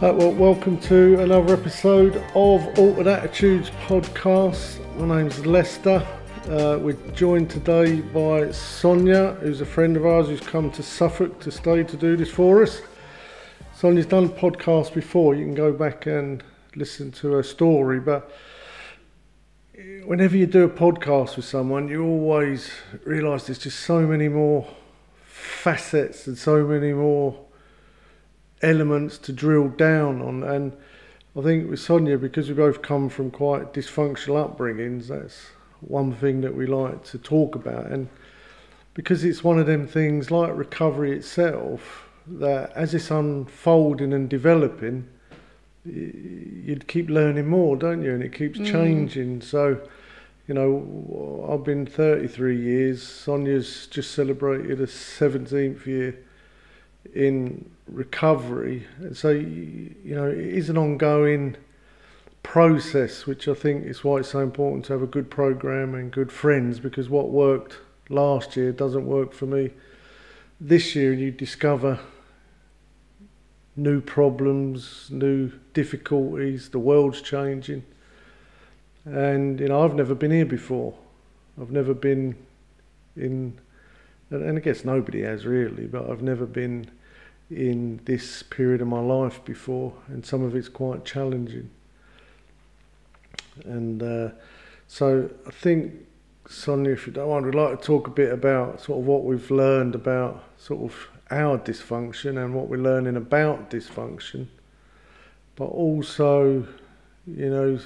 Well, welcome to another episode of Altered Attitudes podcast. My name's Lester. We're joined today by Sonja, who's a friend of ours who's come to Suffolk to stay to do this for us. Sonja's done podcasts before. You can go back and listen to her story, but whenever you do a podcast with someone, you always realise there's just so many more facets and so many more elements to drill down on. And I think with Sonja, because we both come from quite dysfunctional upbringings, that's one thing that we like to talk about. And because it's one of them things like recovery itself, that as it's unfolding and developing, you'd keep learning more, don't you? And it keeps changing. So, you know, I've been 33 years. Sonja's just celebrated a 17th year in recovery. And so, you know, it is an ongoing process, which I think is why it's so important to have a good program and good friends, because what worked last year doesn't work for me this year, and you discover new problems, new difficulties, the world's changing. And, you know, I've never been here before. I've never been in, and I guess nobody has really, but I've never been in this period of my life before, and some of it's quite challenging. And so I think, Sonja, if you don't mind, we'd like to talk a bit about sort of what we've learned about sort of our dysfunction and what we're learning about dysfunction, but also, you know,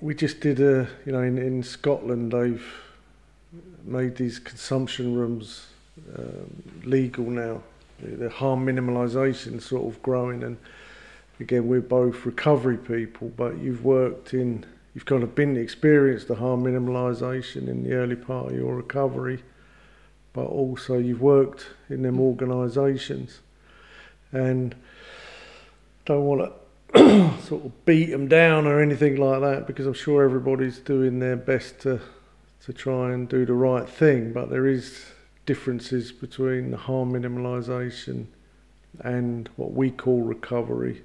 we just did in Scotland they've made these consumption rooms legal now. The harm minimalisation sort of growing, and again, we're both recovery people, but you've kind of experienced the harm minimalisation in the early part of your recovery, but also you've worked in them organisations, and don't want to sort of beat them down or anything like that, because I'm sure everybody's doing their best to try and do the right thing, but there is differences between the harm minimalisation and what we call recovery.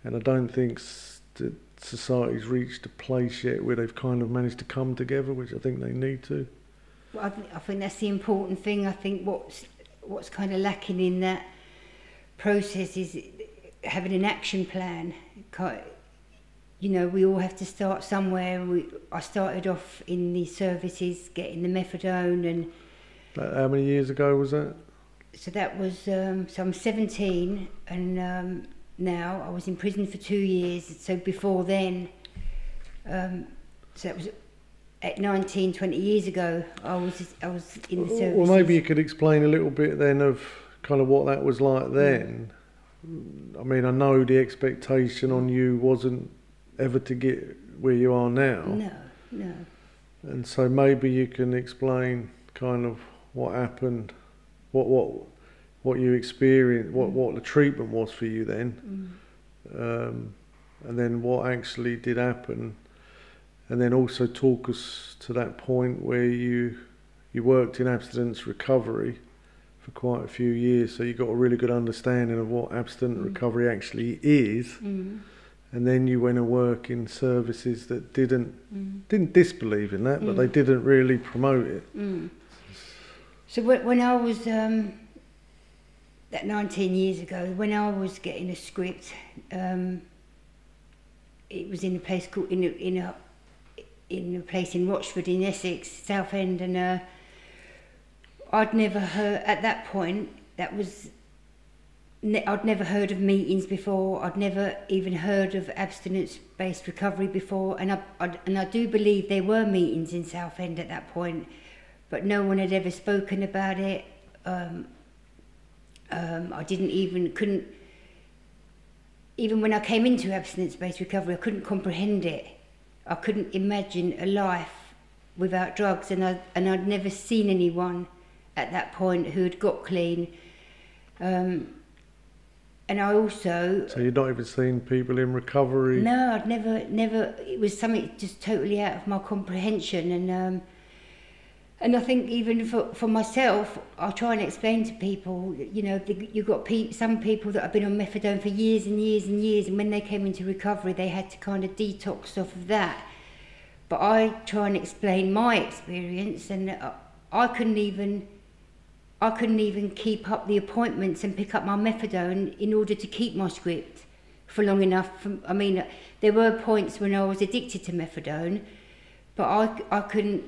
And I don't think that society's reached a place yet where they've kind of managed to come together, which I think they need to. Well, I think that's the important thing. I think what's kind of lacking in that process is having an action plan. You know, we all have to start somewhere. I started off in the services, getting the methadone, and how many years ago was that? So that was, so I'm 17, and now I was in prison for 2 years. So before then, so that was at 19, 20 years ago, I was in the services. Well, maybe you could explain a little bit then of kind of what that was like then. I mean, I know the expectation on you wasn't ever to get where you are now. No. And so maybe you can explain kind of what happened, what you experienced, what the treatment was for you then, and then what actually did happen, and then also talk us to that point where you worked in abstinence recovery for quite a few years, so you got a really good understanding of what abstinence recovery actually is, and then you went and work in services that didn't disbelieve in that, but they didn't really promote it. So when I was, that 19 years ago, when I was getting a script, it was in a place called, in a place in Rochford in Essex, Southend, and I'd never heard, at that point, I'd never heard of meetings before. I'd never even heard of abstinence-based recovery before, and I do believe there were meetings in Southend at that point, but no one had ever spoken about it. I couldn't, even when I came into abstinence-based recovery, I couldn't comprehend it. I couldn't imagine a life without drugs, and I'd never seen anyone at that point who had got clean. And I also... So you'd not even seen people in recovery? No, I'd never, it was something just totally out of my comprehension, and And I think even for myself, I try and explain to people, you know, you've got some people that have been on methadone for years and years and years, and when they came into recovery, they had to kind of detox off of that. But I try and explain my experience, and I couldn't even keep up the appointments and pick up my methadone in order to keep my script for long enough. I mean, there were points when I was addicted to methadone, but I couldn't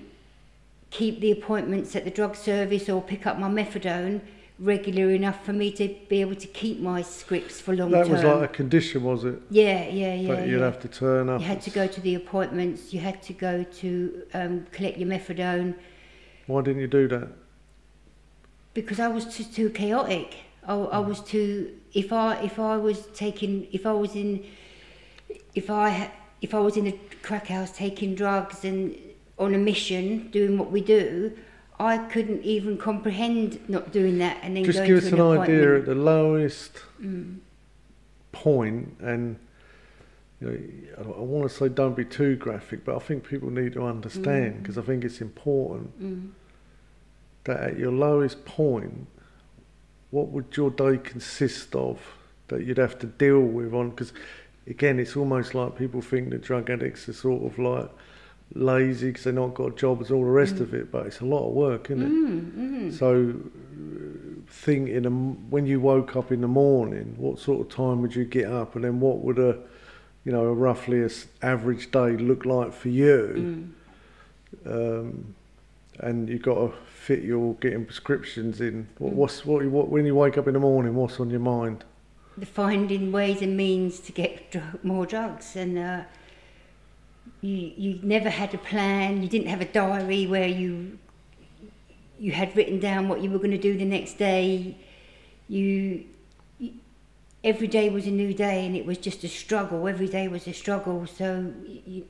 keep the appointments at the drug service or pick up my methadone regular enough for me to be able to keep my scripts for long term. That was like a condition, was it? Yeah. But you'd have to turn up. You had to go to the appointments, you had to go to collect your methadone. Why didn't you do that? Because I was too chaotic. I was too. If I was in a crack house taking drugs and on a mission doing what we do, I couldn't even comprehend not doing that and then just going give to us an an appointment. idea at the lowest point, and you know, I want to say don't be too graphic, but I think people need to understand, because I think it's important that at your lowest point, what would your day consist of that you'd have to deal with on? Because again, it's almost like people think that drug addicts are sort of like lazy because they've not got jobs, all the rest of it, but it's a lot of work, isn't it? So when you woke up in the morning, what sort of time would you get up, and then what would a roughly average day look like for you? And you've got to fit your getting prescriptions in. What when you wake up in the morning, what's on your mind? Finding ways and means to get more drugs, and you never had a plan. You didn't have a diary where you had written down what you were going to do the next day. Every day was a new day, and it was just a struggle. Every day was a struggle. So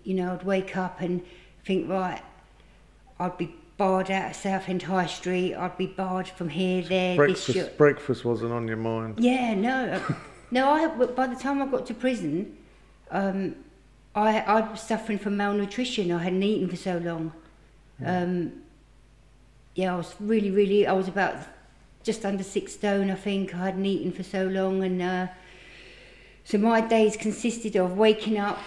I'd wake up and think, right, I'd be barred out of Southend High Street. I'd be barred from here, there. Breakfast wasn't on your mind. Yeah, no. By the time I got to prison, I was suffering from malnutrition. I hadn't eaten for so long. I was I was about just under 6 stone, I think. I hadn't eaten for so long, and so my days consisted of waking up,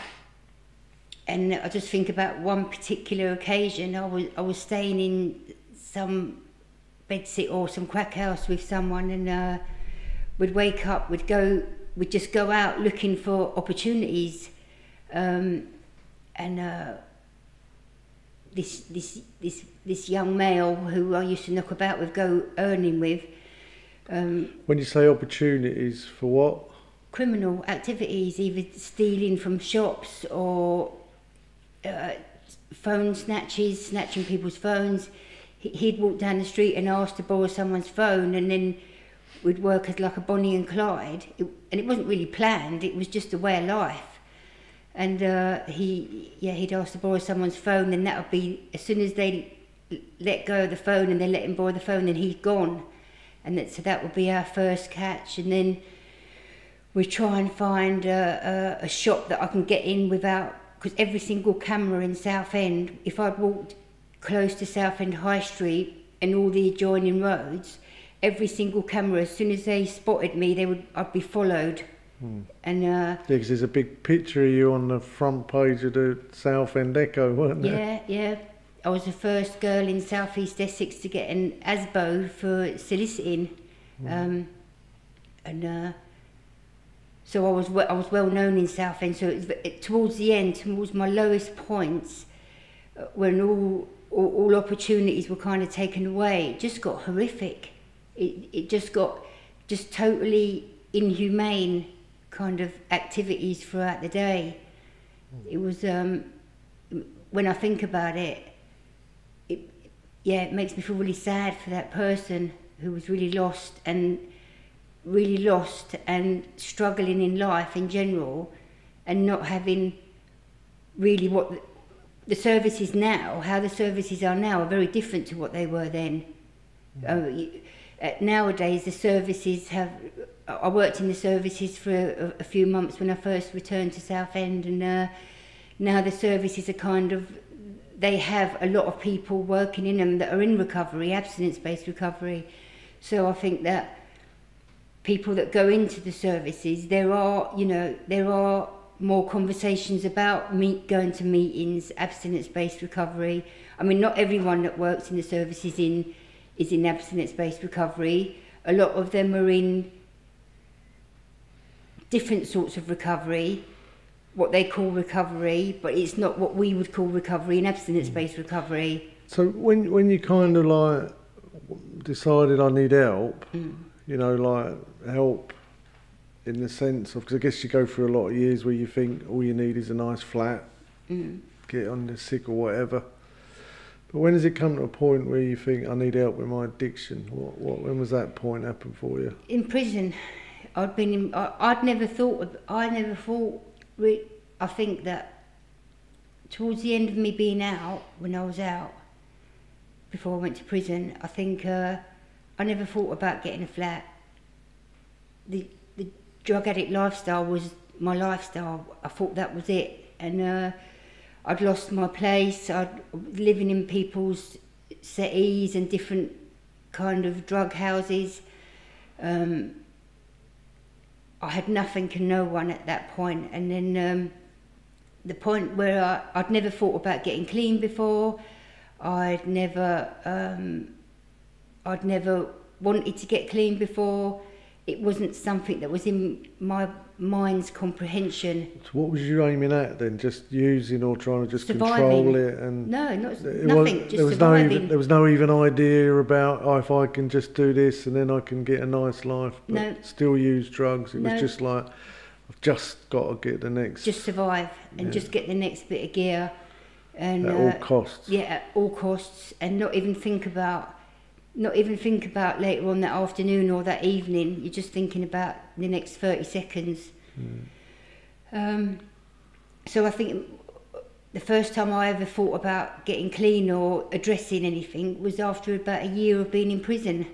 and I just think about one particular occasion. I was staying in some bedsit or some crack house with someone, and we'd wake up, we'd just go out looking for opportunities, and this young male who I used to knock about with, go earning with. When you say opportunities, for what? Criminal activities, either stealing from shops or phone snatches, snatching people's phones. He'd walk down the street and ask to borrow someone's phone, and then we'd work as like a Bonnie and Clyde. And it wasn't really planned, it was just a way of life. And he'd ask to borrow someone's phone, and that would be, as soon as they let go of the phone and they let him borrow the phone, then he'd gone. And so that would be our first catch. And then we'd try and find a shop that I can get in without, because every single camera in Southend, if I'd walked close to Southend High Street and all the adjoining roads, every single camera, as soon as they spotted me, I'd be followed. And because there's a big picture of you on the front page of the Southend Echo, weren't there? Yeah. I was the first girl in South East Essex to get an ASBO for soliciting, so I was well known in Southend. So towards the end, towards my lowest points, when all opportunities were kind of taken away, it just got horrific. It just got totally inhumane kind of activities throughout the day. It was, when I think about it, it makes me feel really sad for that person who was really lost and struggling in life in general, and not having really what the services now, how the services are now, are very different to what they were then. Nowadays the services have, I worked in the services for a few months when I first returned to Southend, and now the services are kind of, they have a lot of people working in them that are in recovery, abstinence-based recovery. So I think that people that go into the services, there are more conversations about going to meetings, abstinence-based recovery. I mean, not everyone that works in the services is in abstinence-based recovery. A lot of them are in different sorts of recovery, what they call recovery, but it's not what we would call recovery in abstinence-based recovery. So when you kind of like decided I need help, like help in the sense of, because I guess you go through a lot of years where you think all you need is a nice flat, get on the sick or whatever. But when does it come to a point where you think I need help with my addiction? When was that point happen for you? In prison. I think that towards the end of me being out, when I was out, before I went to prison, I think I never thought about getting a flat. The drug addict lifestyle was my lifestyle. I thought that was it. And I'd lost my place. I'd living in people's settees and different kind of drug houses. I had nothing and no one at that point. And then the point where I'd never thought about getting clean before. I'd never wanted to get clean before. It wasn't something that was in my mind's comprehension. So what was you aiming at then? Just using or trying to just surviving. Control it? And no, nothing, just surviving. There was no even idea about, if I can just do this and then I can get a nice life, but no. Still use drugs. It was just like, I've just got to get the next... Just survive and just get the next bit of gear. And at all costs. Yeah, at all costs, and not even think about later on that afternoon or that evening. You're just thinking about the next 30 seconds. So I think the first time I ever thought about getting clean or addressing anything was after about a year of being in prison.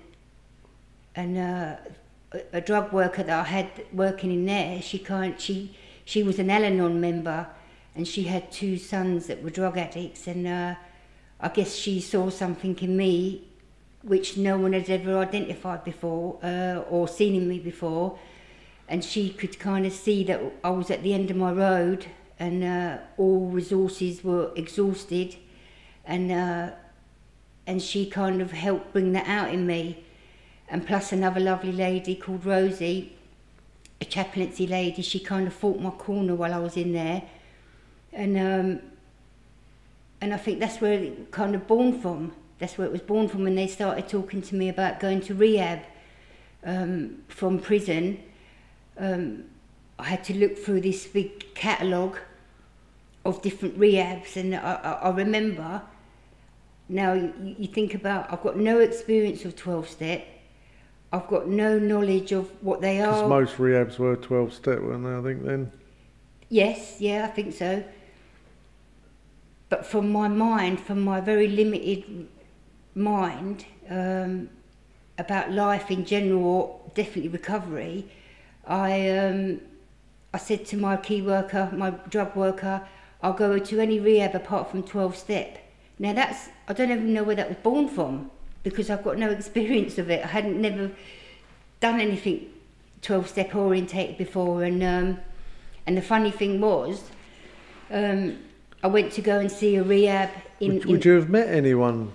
And a drug worker that I had working in there, she was an Al-Anon member, and she had 2 sons that were drug addicts, and I guess she saw something in me which no one had ever identified before or seen in me before, and she could kind of see that I was at the end of my road and all resources were exhausted, and she kind of helped bring that out in me. And plus another lovely lady called Rosie, a chaplaincy lady, she kind of fought my corner while I was in there. And I think that's where it kind of born from. That's where it was born from, when they started talking to me about going to rehab from prison. I had to look through this big catalogue of different rehabs, and I remember, now you think about, I've got no experience of 12-step, I've got no knowledge of what they are. Because most rehabs were 12-step, weren't they, I think, then? Yes, yeah, I think so. But from my mind, from my very limited mind, about life in general, or definitely recovery, I said to my key worker, my drug worker, I'll go to any rehab apart from 12-step. Now I don't even know where that was born from, because I've got no experience of it. I hadn't never done anything 12-step orientated before, and the funny thing was, I went to go and see a rehab Would you have met anyone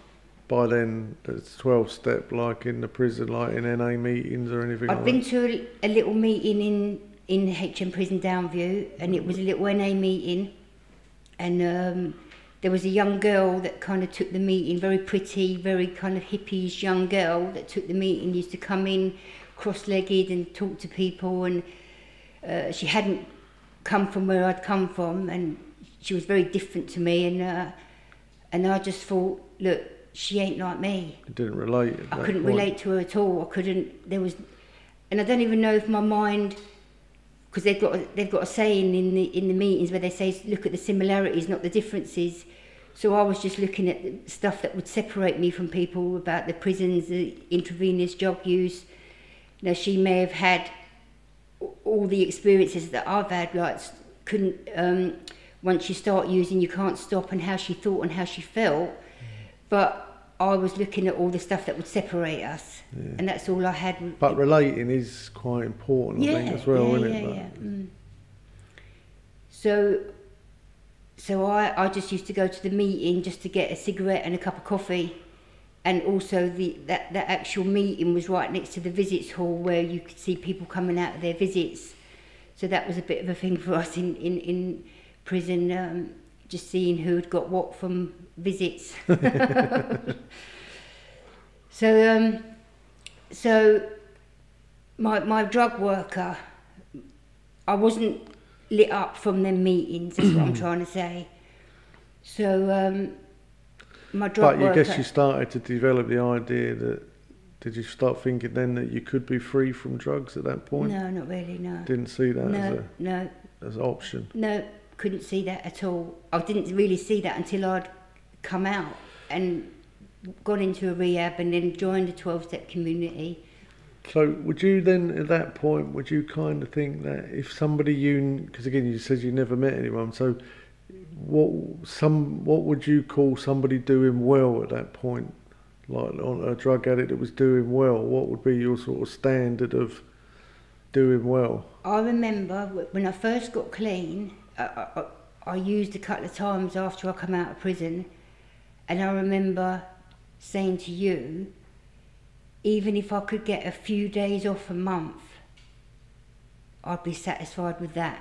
by then that's 12-step, like in the prison, like in NA meetings or anything? I'd been to a little meeting in HM Prison Downview, and it was a little NA meeting, and there was a young girl that kind of took the meeting, very pretty, very kind of hippies young girl that took the meeting, used to come in cross-legged and talk to people, and she hadn't come from where I'd come from, and she was very different to me, and I just thought, look, she ain't like me. You didn't relate. I couldn't relate to her at all. And I don't even know if my mind, because they've got a saying in the meetings where they say, look at the similarities, not the differences. So I was just looking at the stuff that would separate me from people, about the prisons, the intravenous drug use. Now, she may have had all the experiences that I've had, like once you start using, you can't stop, and how she thought and how she felt. But I was looking at all the stuff that would separate us, and that's all I had. But relating is quite important, I think, as well, isn't it? Yeah. So I just used to go to the meeting just to get a cigarette and a cup of coffee, and also that actual meeting was right next to the visits hall where you could see people coming out of their visits. So that was a bit of a thing for us in prison, just seeing who'd got what from visits. So my drug worker, I wasn't lit up from them meetings, is what I'm trying to say. So my drug worker... But I guess you started to develop the idea that, did you start thinking then that you could be free from drugs at that point? No, not really, no. Didn't see that as an option? No, couldn't see that at all. I didn't really see that until I'd come out and gone into a rehab and then joined the 12-step community. So would you then, at that point, would you kind of think that if somebody because again you said you never met anyone, so what would you call somebody doing well at that point? Like on a drug addict that was doing well, what would be your sort of standard of doing well? I remember when I first got clean, I used a couple of times after I come out of prison, and I remember saying to you, even if I could get a few days off a month, I'd be satisfied with that.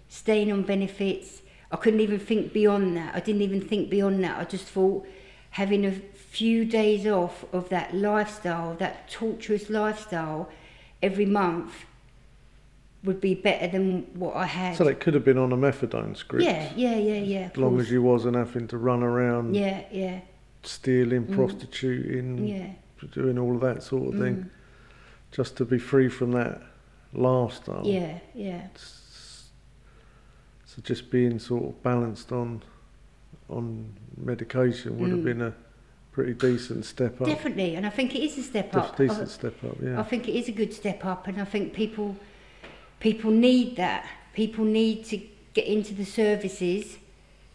Staying on benefits, I couldn't even think beyond that. I didn't even think beyond that. I just thought having a few days off of that lifestyle, that torturous lifestyle, every month would be better than what I had. So that could have been on a methadone script? Yeah. As long as you wasn't having to run around stealing, prostituting, doing all of that sort of thing, just to be free from that lifestyle. Yeah. So just being sort of balanced on medication would have been a pretty decent step up. Definitely, and I think it is a step up. Decent step up, yeah. I think it is a good step up, and I think people need that. People need to get into the services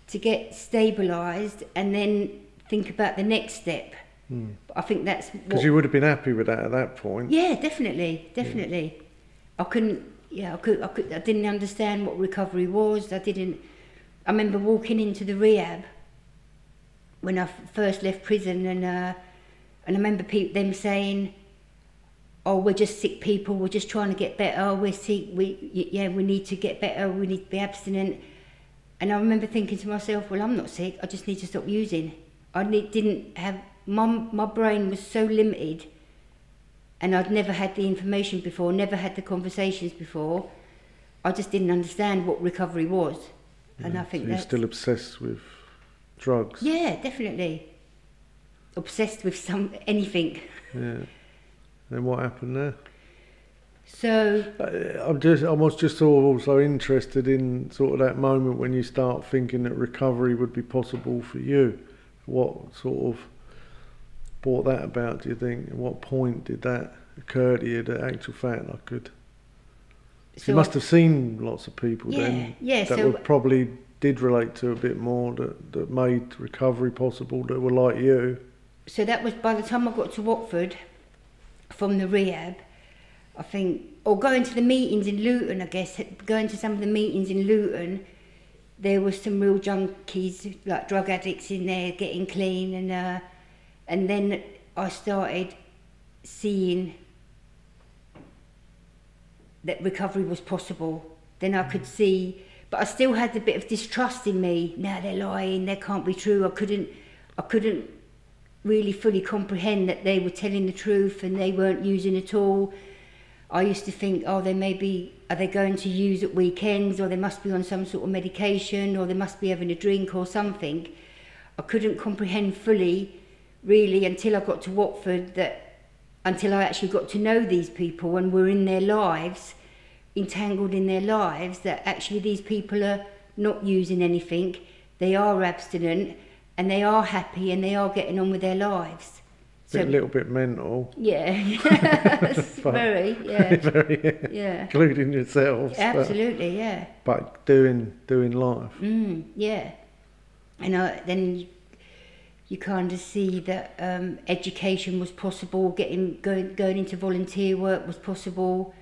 to get stabilised and then think about the next step. I think that's because you would have been happy with that at that point. Yeah, definitely. I couldn't. Yeah, I didn't understand what recovery was. I remember walking into the rehab when I first left prison, and I remember them saying, "Oh, we're just sick people. We're just trying to get better. We're sick. We need to get better. We need to be abstinent." And I remember thinking to myself, "Well, I'm not sick. I just need to stop using." Didn't have my brain was so limited, and I'd never had the information before, never had the conversations before. I just didn't understand what recovery was, and I think so you're still obsessed with drugs. Yeah, definitely. Obsessed with anything. Yeah. Then what happened there? So I was just also interested in sort of that moment when you start thinking that recovery would be possible for you. What sort of brought that about, do you think? At what point did that occur to you, that actual fact I could... So you must have seen lots of people that probably did relate to a bit more, that made recovery possible, that were like you. So that was by the time I got to Watford from the rehab, I think, or going to the meetings in Luton, I guess, going to some of the meetings in Luton, there was some real junkies, like drug addicts in there getting clean, and then I started seeing that recovery was possible. Then I could see, but I still had a bit of distrust in me. Now they're lying, that can't be true. I couldn't really fully comprehend that they were telling the truth and they weren't using at all. I used to think, oh, are they going to use at weekends, or they must be on some sort of medication, or they must be having a drink or something. I couldn't comprehend fully, really, until I got to Watford, until I actually got to know these people and were in their lives, entangled in their lives, that actually these people are not using anything, they are abstinent, and they are happy, and they are getting on with their lives. a little bit mental. Yeah, very, yeah. Very, yeah. Including yourselves. Absolutely, yeah. But doing life. Yeah. And then you kind of see that education was possible, going into volunteer work was possible.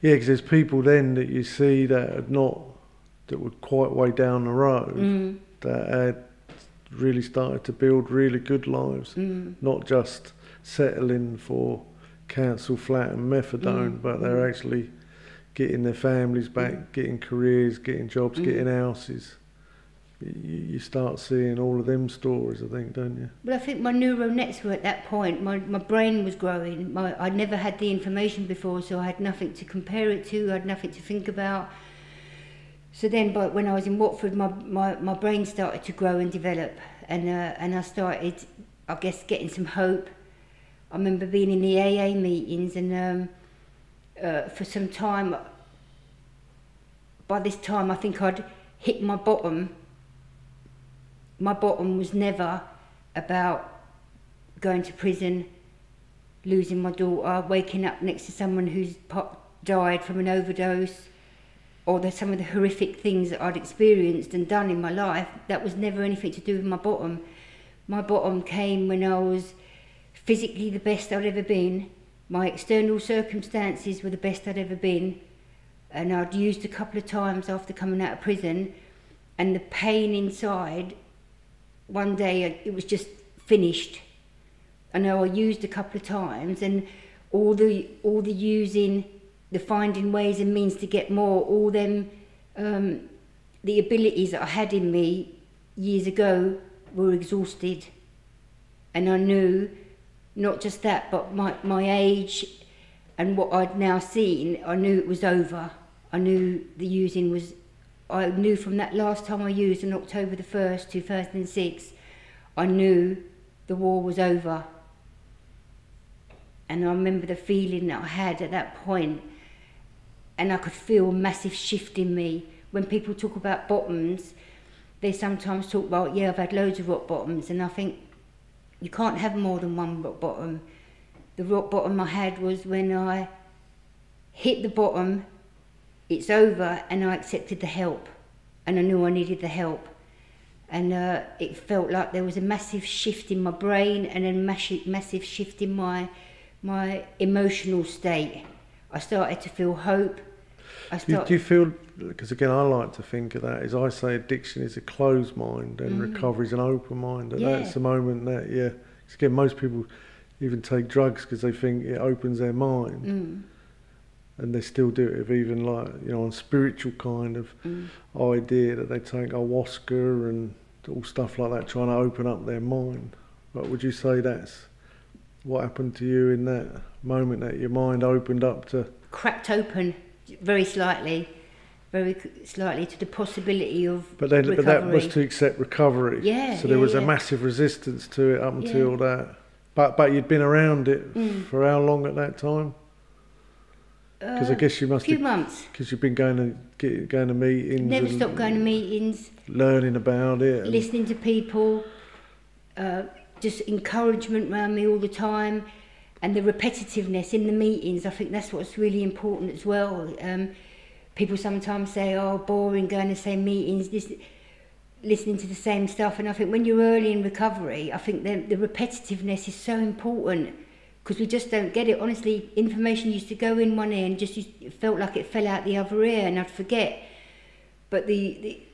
Yeah, because there's people then that you see that were quite way down the road, that had really started to build really good lives, not just settling for council flat and methadone, but they're actually getting their families back, getting careers, getting jobs, getting houses. You start seeing all of them stories, I think, don't you? But I think my neural nets were at that point. My brain was growing. I'd never had the information before, so I had nothing to compare it to. I had nothing to think about. So then, when I was in Watford, my brain started to grow and develop, and I started, I guess, getting some hope. I remember being in the AA meetings, and for some time, by this time, I think I'd hit my bottom. My bottom was never about going to prison, losing my daughter, waking up next to someone who's died from an overdose, or some of the horrific things that I'd experienced and done in my life. That was never anything to do with my bottom. My bottom came when I was physically the best I'd ever been. My external circumstances were the best I'd ever been, and I'd used a couple of times after coming out of prison, and the pain inside, one day it was just finished. I know I used a couple of times, and all the using, the finding ways and means to get more, all them the abilities that I had in me years ago were exhausted. And I knew not just that, but my age and what I'd now seen, I knew it was over. I knew the using was, I knew from that last time I used on October the 1st, 2006, I knew the war was over. And I remember the feeling that I had at that point, and I could feel a massive shift in me. When people talk about bottoms, they sometimes talk about, yeah, I've had loads of rock bottoms, and I think you can't have more than one rock bottom. The rock bottom I had was when I hit the bottom, it's over, and I accepted the help, and I knew I needed the help. And it felt like there was a massive shift in my brain and a massive shift in my emotional state. I started to feel hope. Do you feel, because again I like to think of that, as I say, addiction is a closed mind and recovery is an open mind, and that's the moment that, because again most people even take drugs because they think it opens their mind. And they still do it, if even like, on spiritual kind of idea, that they take ayahuasca and all stuff like that, trying to open up their mind. But would you say that's what happened to you in that moment, that your mind opened up to... Cracked open, very slightly to the possibility of but then, recovery. But that was to accept recovery. Yeah. So there was a massive resistance to it up until that. But you'd been around it for how long at that time? Because I guess you must a few months. Because you've been going to meetings. Never stopped going to meetings. Learning about it. Listening to people. Just encouragement around me all the time. And the repetitiveness in the meetings, I think that's what's really important as well. People sometimes say, oh, boring, going to the same meetings, listening to the same stuff. And I think when you're early in recovery, I think the repetitiveness is so important. Because we just don't get it. Honestly, information used to go in one ear and it felt like it fell out the other ear, and I'd forget. But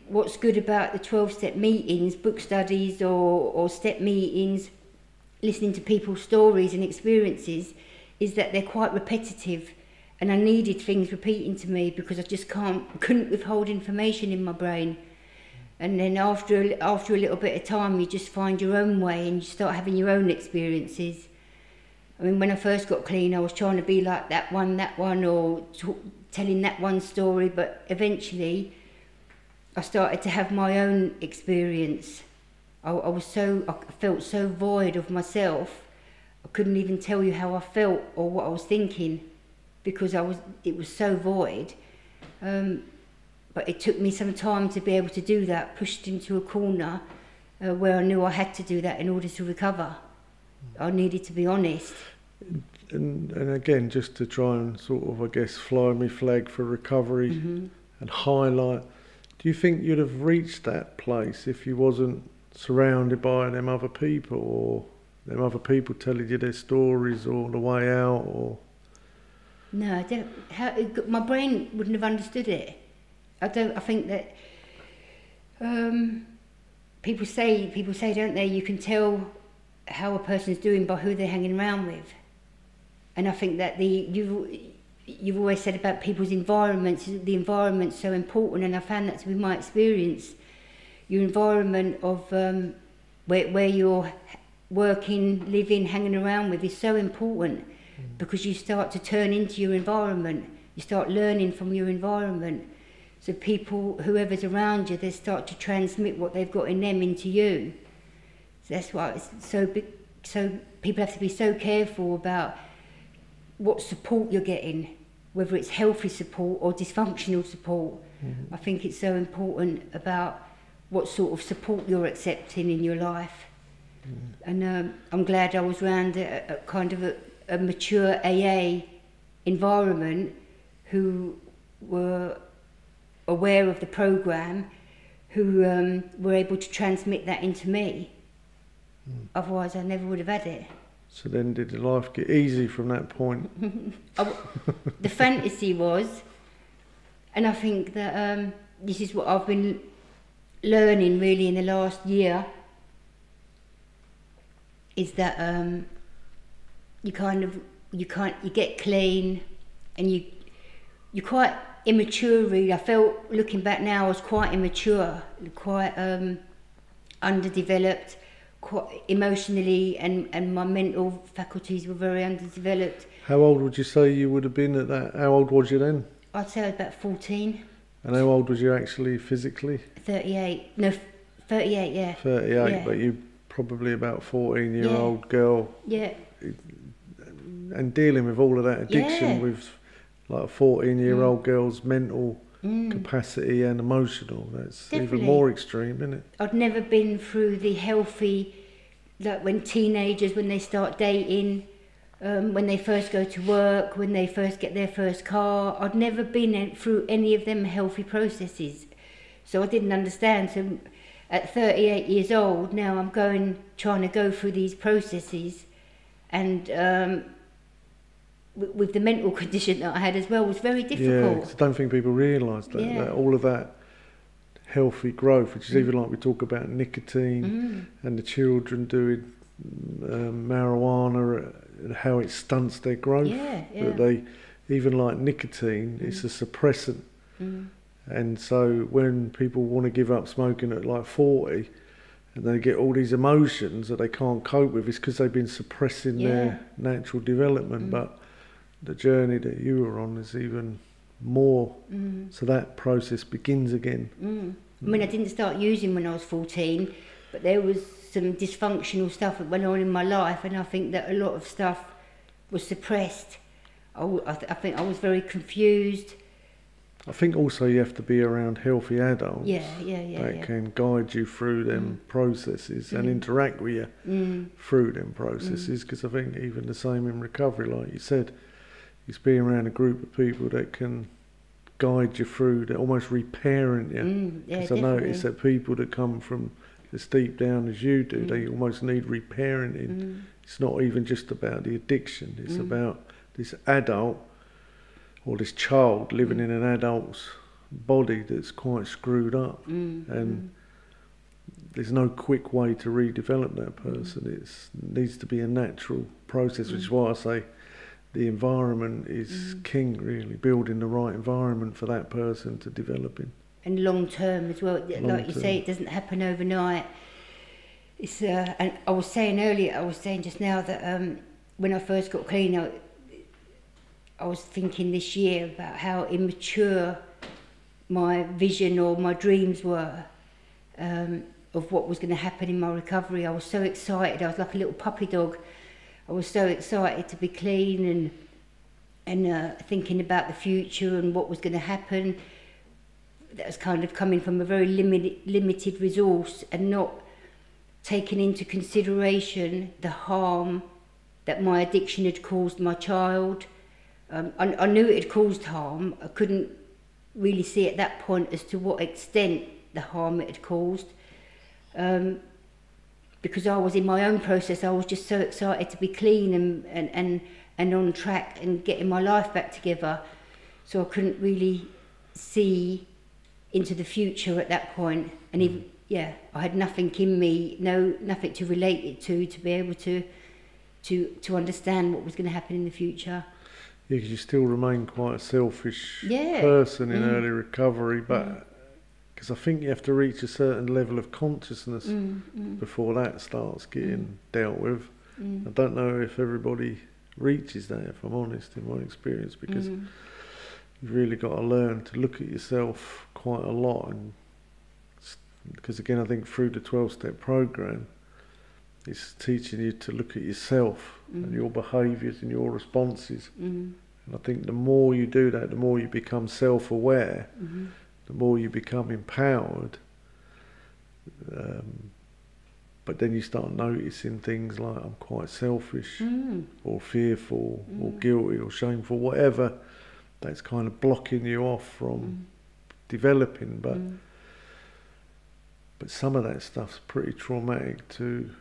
what's good about the 12-step meetings, book studies or step meetings, listening to people's stories and experiences, is that they're quite repetitive. And I needed things repeating to me because I just couldn't withhold information in my brain. And then after a little bit of time, you just find your own way and you start having your own experiences. I mean, when I first got clean, I was trying to be like that one, or telling that one story, but eventually I started to have my own experience. I felt so void of myself, I couldn't even tell you how I felt or what I was thinking, because it was so void. But it took me some time to be able to do that, pushed into a corner where I knew I had to do that in order to recover. I needed to be honest. And again, just to try and sort of, I guess, fly me flag for recovery and highlight, do you think you'd have reached that place if you wasn't surrounded by them other people, or them other people telling you their stories all the way out? Or No, I don't. My brain wouldn't have understood it. I think that people say, don't they? You can tell how a person's doing by who they're hanging around with. And I think that you've always said about people's environments, the environment's so important, and I found that to be my experience. Your environment of where you're working, living, hanging around with is so important, because you start to turn into your environment. You start learning from your environment. So people, whoever's around you, they start to transmit what they've got in them into you. So that's why it's so big. So people have to be so careful about what support you're getting, whether it's healthy support or dysfunctional support. I think it's so important about what sort of support you're accepting in your life. And I'm glad I was around a kind of a mature AA environment who were aware of the programme, who were able to transmit that into me. Otherwise I never would have had it. So then did life get easy from that point? The fantasy was, and I think that this is what I've been learning really in the last year, is that you get clean, and you're quite immature really. I felt, looking back now, I was quite immature, quite underdeveloped, quite emotionally, and my mental faculties were very underdeveloped. How old would you say you would have been at that? How old was you then? I'd say I was about 14. And how old was you actually physically? 38. No, 38, yeah. 38, yeah. But you probably about 14-year-old girl. Yeah. And dealing with all of that addiction with like a 14-year-old girl's mental capacity and emotional, that's Definitely. Even more extreme, isn't it? I'd never been through the healthy, like when teenagers, when they start dating, when they first go to work, when they first get their first car. I'd never been through any of them healthy processes, so I didn't understand. So at 38 years old now, I'm trying to go through these processes, and with the mental condition that I had as well, was very difficult. Yeah, 'cause I don't think people realise that all of that healthy growth, which is even like we talk about nicotine and the children doing marijuana, and how it stunts their growth. That they, even like nicotine, it's a suppressant. And so when people want to give up smoking at like 40, and they get all these emotions that they can't cope with, it's because they've been suppressing their natural development. But the journey that you were on is even more, so that process begins again. I mean, I didn't start using when I was 14, but there was some dysfunctional stuff that went on in my life, and I think that a lot of stuff was suppressed. I think I was very confused. I think also you have to be around healthy adults that can guide you through them processes and interact with you through them processes, because I think even the same in recovery, like you said, it's being around a group of people that can guide you through, that almost reparent you. Because I notice that people that come from as deep down as you do, they almost need reparenting. It's not even just about the addiction, it's about this adult or this child living in an adult's body that's quite screwed up, and there's no quick way to redevelop that person. It needs to be a natural process, which is why I say the environment is king, really, building the right environment for that person to develop in. And long term as well, like you say, it doesn't happen overnight. It's and I was saying just now that when I first got clean, I was thinking this year about how immature my vision or my dreams were of what was going to happen in my recovery. I was so excited. I was like a little puppy dog. I was so excited to be clean and thinking about the future and what was going to happen. That was kind of coming from a very limited resource and not taken into consideration the harm that my addiction had caused my child. I knew it had caused harm. I couldn't really see at that point as to what extent the harm it had caused. Because I was in my own process, I was just so excited to be clean and on track and getting my life back together. So I couldn't really see into the future at that point. And even, I had nothing in me, nothing to relate it to be able to understand what was going to happen in the future. Yeah, because you still remain quite a selfish person in early recovery, but because I think you have to reach a certain level of consciousness before that starts getting dealt with. I don't know if everybody reaches that, if I'm honest, in my experience, because you've really got to learn to look at yourself quite a lot. And because again, I think through the 12-step program, it's teaching you to look at yourself and your behaviours and your responses. And I think the more you do that, the more you become self-aware, the more you become empowered. But then you start noticing things like I'm quite selfish or fearful or guilty or shameful, whatever that's kind of blocking you off from developing. But some of that stuff's pretty traumatic to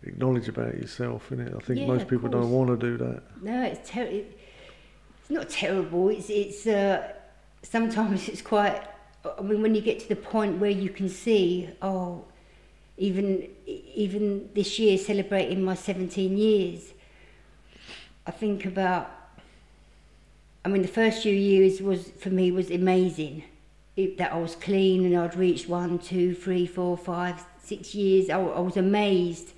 acknowledge about yourself, innit? I think most people don't want to do that. No, it's not terrible. It's sometimes it's quite. I mean, when you get to the point where you can see, even this year celebrating my 17 years, I think about. I mean, the first few years was amazing. That I was clean and I'd reached 1, 2, 3, 4, 5, 6 years. I was amazed.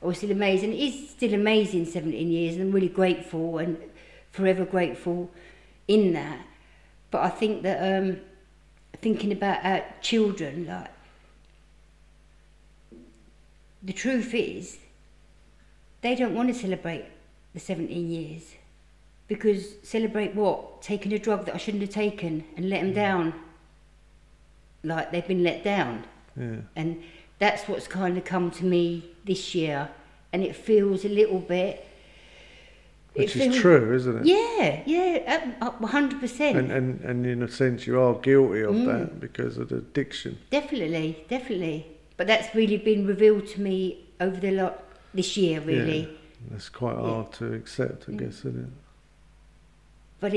I was still amazed, and it is still amazing 17 years, and I'm really grateful and forever grateful in that. But I think that thinking about our children, like, the truth is, they don't want to celebrate the 17 years. Because celebrate what? Taking a drug that I shouldn't have taken and let them down. Like they've been let down. Yeah. And that's what's kind of come to me this year. And it feels a little bit... Which is true, isn't it? Yeah, 100%. And in a sense you are guilty of that because of the addiction. Definitely. But that's really been revealed to me over this year, really. Yeah. That's quite hard to accept, I guess, isn't it? But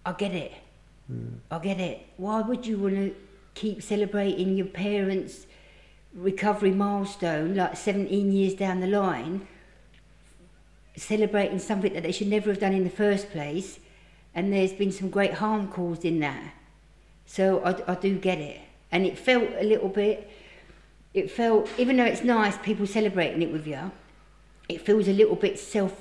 I get it. I get it. Why would you want to keep celebrating your parents' recovery milestone, like 17 years down the line, celebrating something that they should never have done in the first place, and there's been some great harm caused in that. So I do get it. And it felt a little bit, even though it's nice, people celebrating it with you, it feels a little bit selfie.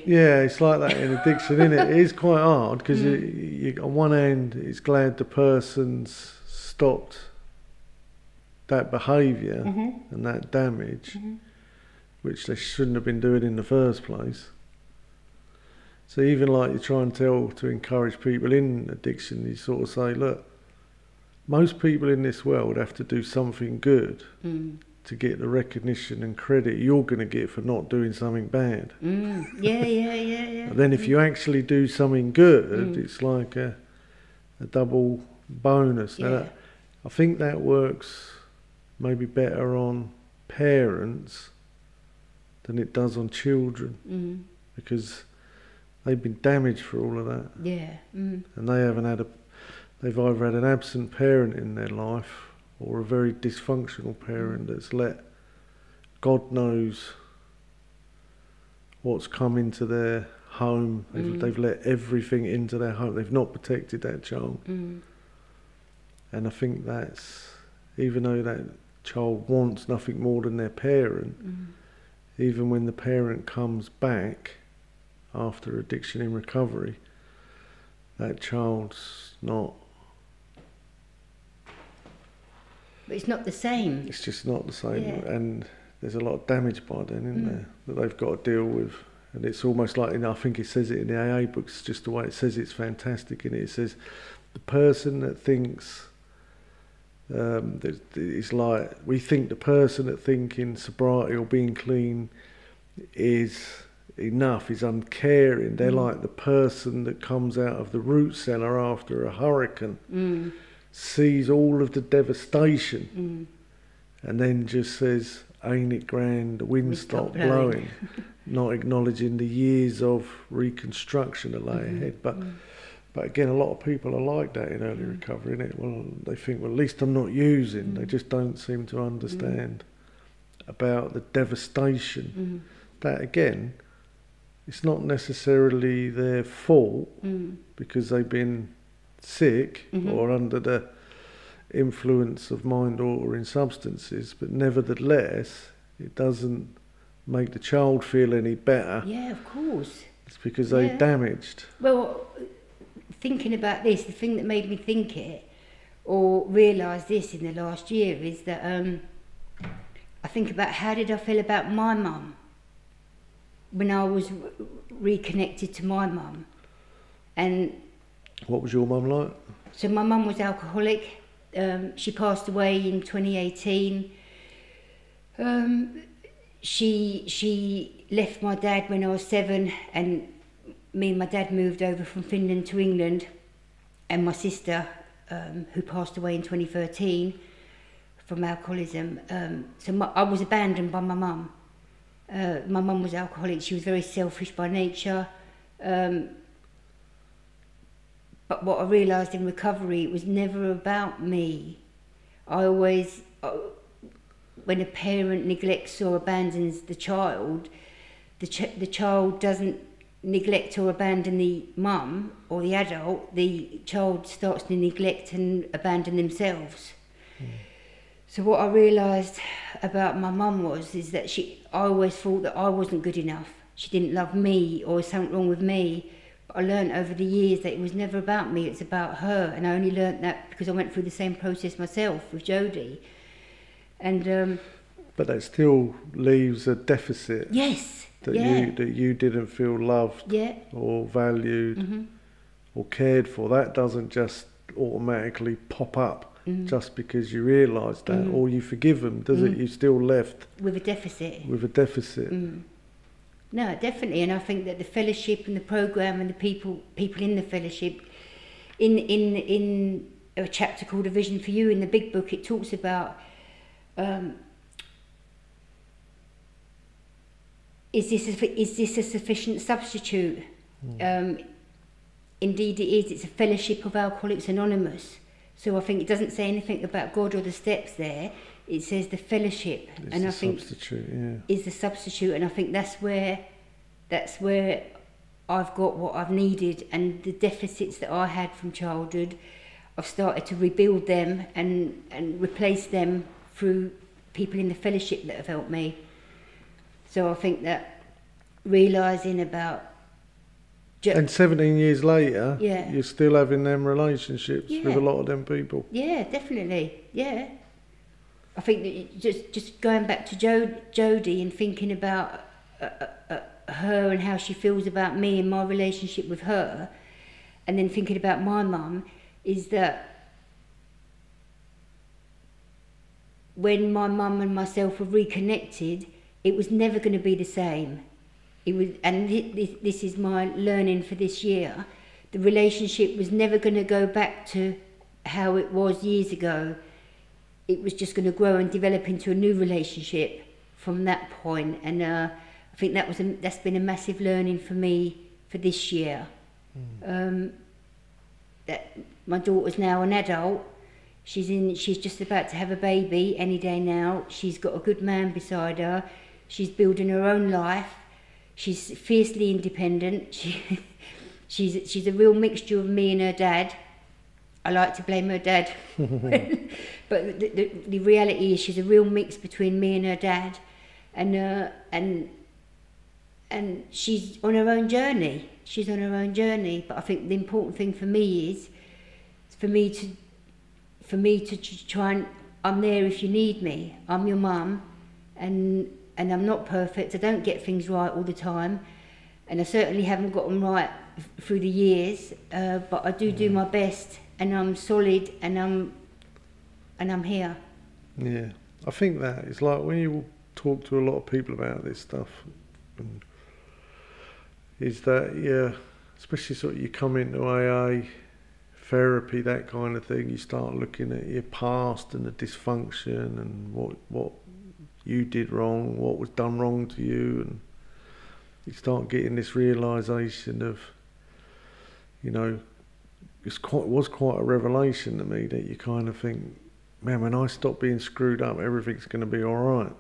Yeah, it's like that in addiction, isn't it? It is quite hard because you, on one hand, it's glad the person's stopped that behaviour and that damage, which they shouldn't have been doing in the first place. So even like you try and to encourage people in addiction, you sort of say, look, most people in this world have to do something good to get the recognition and credit you're going to get for not doing something bad. Yeah. And then if you actually do something good, it's like a double bonus. Yeah. Now, I think that works maybe better on parents than it does on children, because they've been damaged for all of that. Yeah. And they've either had an absent parent in their life or a very dysfunctional parent that's let God knows what's come into their home. They've let everything into their home. They've not protected that child. And I think that's, even though that child wants nothing more than their parent, even when the parent comes back after addiction in recovery, that child's not... But it's not the same. It's just not the same. Yeah. And there's a lot of damage by then, isn't there, that they've got to deal with. And it's almost like, I think it says it in the AA books, just the way it says it's fantastic in it. It says, the person that thinks It's like we think the person that thinking sobriety or being clean is enough, is uncaring. They're like the person that comes out of the root cellar after a hurricane, sees all of the devastation, and then just says, ain't it grand, the wind stopped blowing, not acknowledging the years of reconstruction that lay ahead. But again, a lot of people are like that in early recovery, innit? Well, they think, well, at least I'm not using. They just don't seem to understand about the devastation. That, again, it's not necessarily their fault because they've been sick or under the influence of mind altering substances, but nevertheless, it doesn't make the child feel any better. Yeah, of course. It's because they damaged. Well, thinking about this, the thing that made me think it or realise this in the last year is that I think about how did I feel about my mum when I was reconnected to my mum. And what was your mum like? So my mum was alcoholic. She passed away in 2018. She left my dad when I was 7, and me and my dad moved over from Finland to England, and my sister, who passed away in 2013 from alcoholism. I was abandoned by my mum. My mum was alcoholic. She was very selfish by nature. But what I realised in recovery, it was never about me. I always, when a parent neglects or abandons the child, the child doesn't neglect or abandon the mum or the adult, the child starts to neglect and abandon themselves. So what I realised about my mum is that I always thought that I wasn't good enough. She didn't love me, or something wrong with me. But I learned over the years that it was never about me, it's about her. And I only learned that because I went through the same process myself with Jodie. And but that still leaves a deficit. Yes. That you didn't feel loved or valued or cared for. That doesn't just automatically pop up just because you realise that or you forgive them, does it? You're still left with a deficit. With a deficit. No, definitely. And I think that the fellowship and the programme and the people in the fellowship, in a chapter called A Vision for You in the big book, it talks about is this a sufficient substitute? Indeed it is. It's a fellowship of Alcoholics Anonymous. So I think it doesn't say anything about God or the steps there. It says the fellowship. It's is the substitute. And I think that's where I've got what I've needed, and the deficits that I had from childhood, I've started to rebuild them and replace them through people in the fellowship that have helped me. So I think that realising about... And 17 years later, you're still having them relationships with a lot of them people. Yeah, definitely, yeah. I think that just going back to Jodie and thinking about her and how she feels about me and my relationship with her, and then thinking about my mum, is that when my mum and myself were reconnected, it was never going to be the same. It was, and this is my learning for this year. The relationship was never going to go back to how it was years ago. It was just going to grow and develop into a new relationship from that point. And I think that's been a massive learning for me for this year. That my daughter's now an adult. She's just about to have a baby any day now. She's got a good man beside her. She's building her own life. She's fiercely independent. She's a real mixture of me and her dad. I like to blame her dad, but the reality is she's a real mix between me and her dad, and she's on her own journey. She's on her own journey. But I think the important thing for me is for me to try and, I'm there if you need me. I'm your mum, and I'm not perfect. I don't get things right all the time, and I certainly haven't got them right through the years, but I do my best, and I'm solid, and and I'm here. Yeah, I think that it's like when you talk to a lot of people about this stuff, and is that, yeah, especially sort of you come into AA, therapy, that kind of thing, you start looking at your past and the dysfunction and what you did wrong, what was done wrong to you, and you start getting this realisation of, you know, it was quite a revelation to me that you kind of think, man, when I stop being screwed up, everything's going to be all right.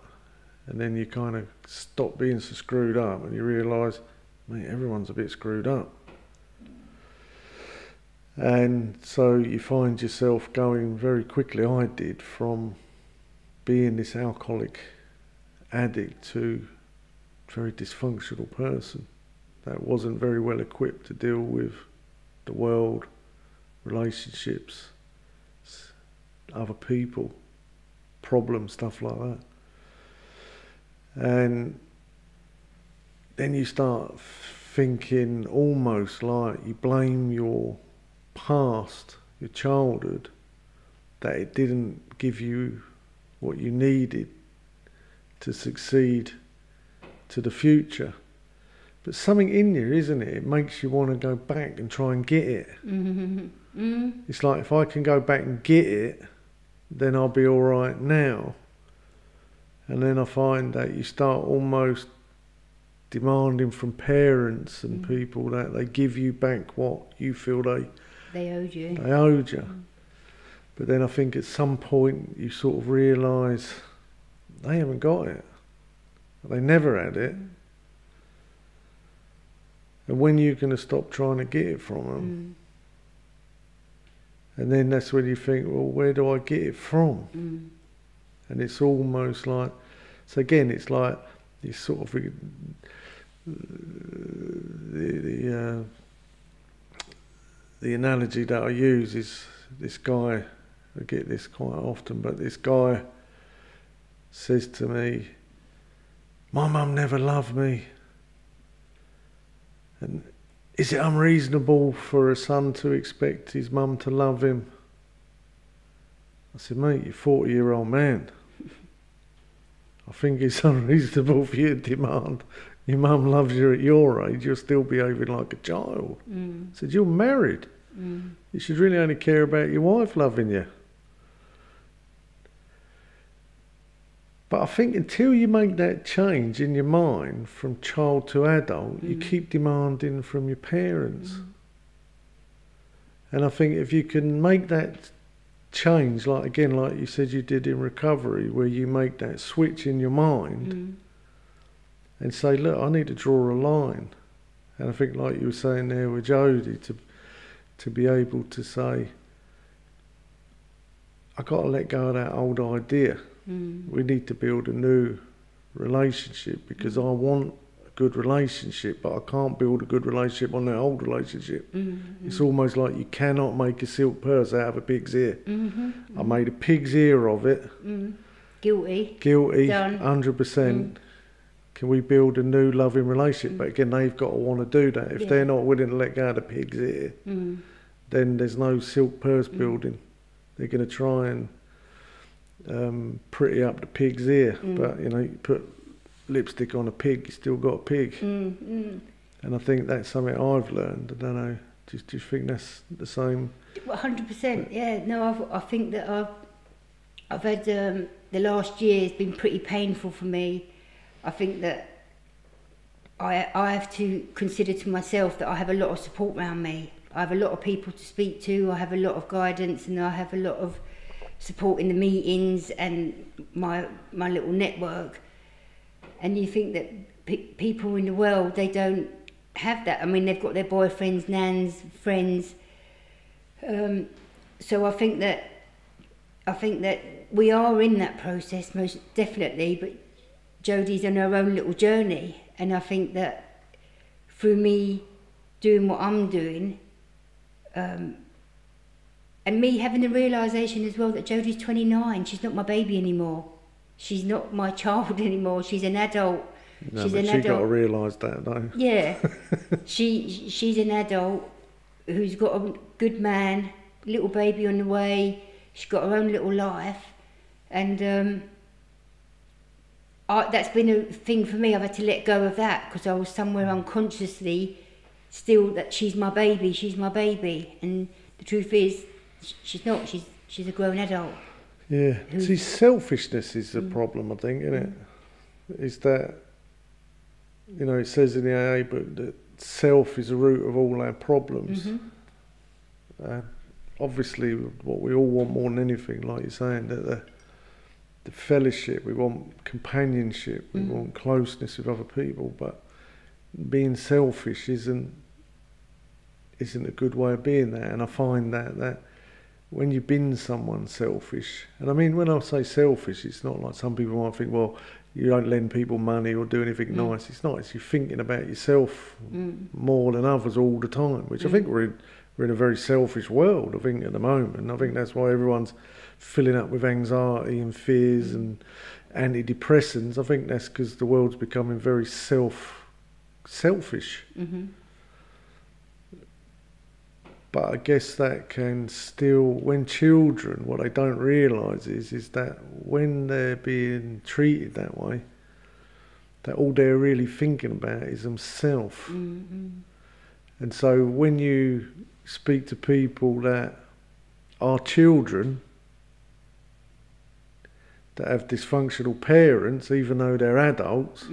And then you kind of stop being so screwed up and you realise, mate, everyone's a bit screwed up. And so you find yourself going very quickly, I did, from being this alcoholic addict to a very dysfunctional person that wasn't very well equipped to deal with the world, relationships, other people, problems, stuff like that. And then you start thinking almost like you blame your past, your childhood, that it didn't give you what you needed to succeed to the future. But something in you, isn't it? It makes you want to go back and try and get it. Mm-hmm. Mm-hmm. It's like, if I can go back and get it, then I'll be all right now. And then I find that you start almost demanding from parents and people that they give you back what you feel they owed you. They owed you. But then I think at some point you sort of realise they haven't got it. They never had it. And when you're going to stop trying to get it from them? And then that's when you think, well, where do I get it from? And it's almost like, so again, it's like this sort of the analogy that I use is this guy. I get this quite often, but this guy says to me, "My mum never loved me. And is it unreasonable for a son to expect his mum to love him?" I said, "Mate, you're a 40-year-old man. I think it's unreasonable for you to demand your mum loves you at your age. You're still behaving like a child." I said, "You're married. You should really only care about your wife loving you." But I think until you make that change in your mind from child to adult, you keep demanding from your parents. And I think if you can make that change, like again, like you said you did in recovery, where you make that switch in your mind and say, look, I need to draw a line. And I think like you were saying there with Jodie, to be able to say, I've got to let go of that old idea. We need to build a new relationship because I want a good relationship, but I can't build a good relationship on that old relationship. It's almost like you cannot make a silk purse out of a pig's ear. I made a pig's ear of it. Guilty. Done. 100%. Can we build a new loving relationship? But again, they've got to want to do that. If they're not willing to let go of the pig's ear, then there's no silk purse building. They're going to try and pretty up the pig's ear, but you know, you put lipstick on a pig, you still got a pig. And I think that's something I've learned. I don't know, do you think that's the same? 100%, yeah. No, I think that I've had the last year has been pretty painful for me. I think that I have to consider to myself that I have a lot of support around me. I have a lot of people to speak to, I have a lot of guidance, and I have a lot of support in the meetings and my little network. And you think that people in the world, they don't have that. I mean, they've got their boyfriends, nans, friends. So I think that we are in that process, most definitely, but Jodie's on her own little journey. And I think that through me doing what I'm doing, and me having the realisation as well that Jodie's 29, she's not my baby anymore. She's not my child anymore. She's an adult. No, she's but got to realise that, though. Yeah, she's an adult who's got a good man, little baby on the way. She's got her own little life, and that's been a thing for me. I've had to let go of that because I was somewhere unconsciously still that she's my baby, and the truth is she's not. She's a grown adult. Yeah. See, selfishness is the problem, I think, isn't it? Is that, you know, it says in the AA book that self is the root of all our problems. Obviously, what we all want more than anything, like you're saying, that the fellowship, we want companionship, we want closeness with other people, but being selfish isn't a good way of being that. And I find that when you've been someone selfish, and I mean, when I say selfish, it's not like some people might think, well, you don't lend people money or do anything nice. It's not. It's you're thinking about yourself more than others all the time, which I think we're in a very selfish world, I think, at the moment. I think that's why everyone's filling up with anxiety and fears and antidepressants. I think that's because the world's becoming very selfish. But I guess that can still, when children, what they don't realise is that when they're being treated that way, that all they're really thinking about is themselves. And so when you speak to people that are children, that have dysfunctional parents, even though they're adults,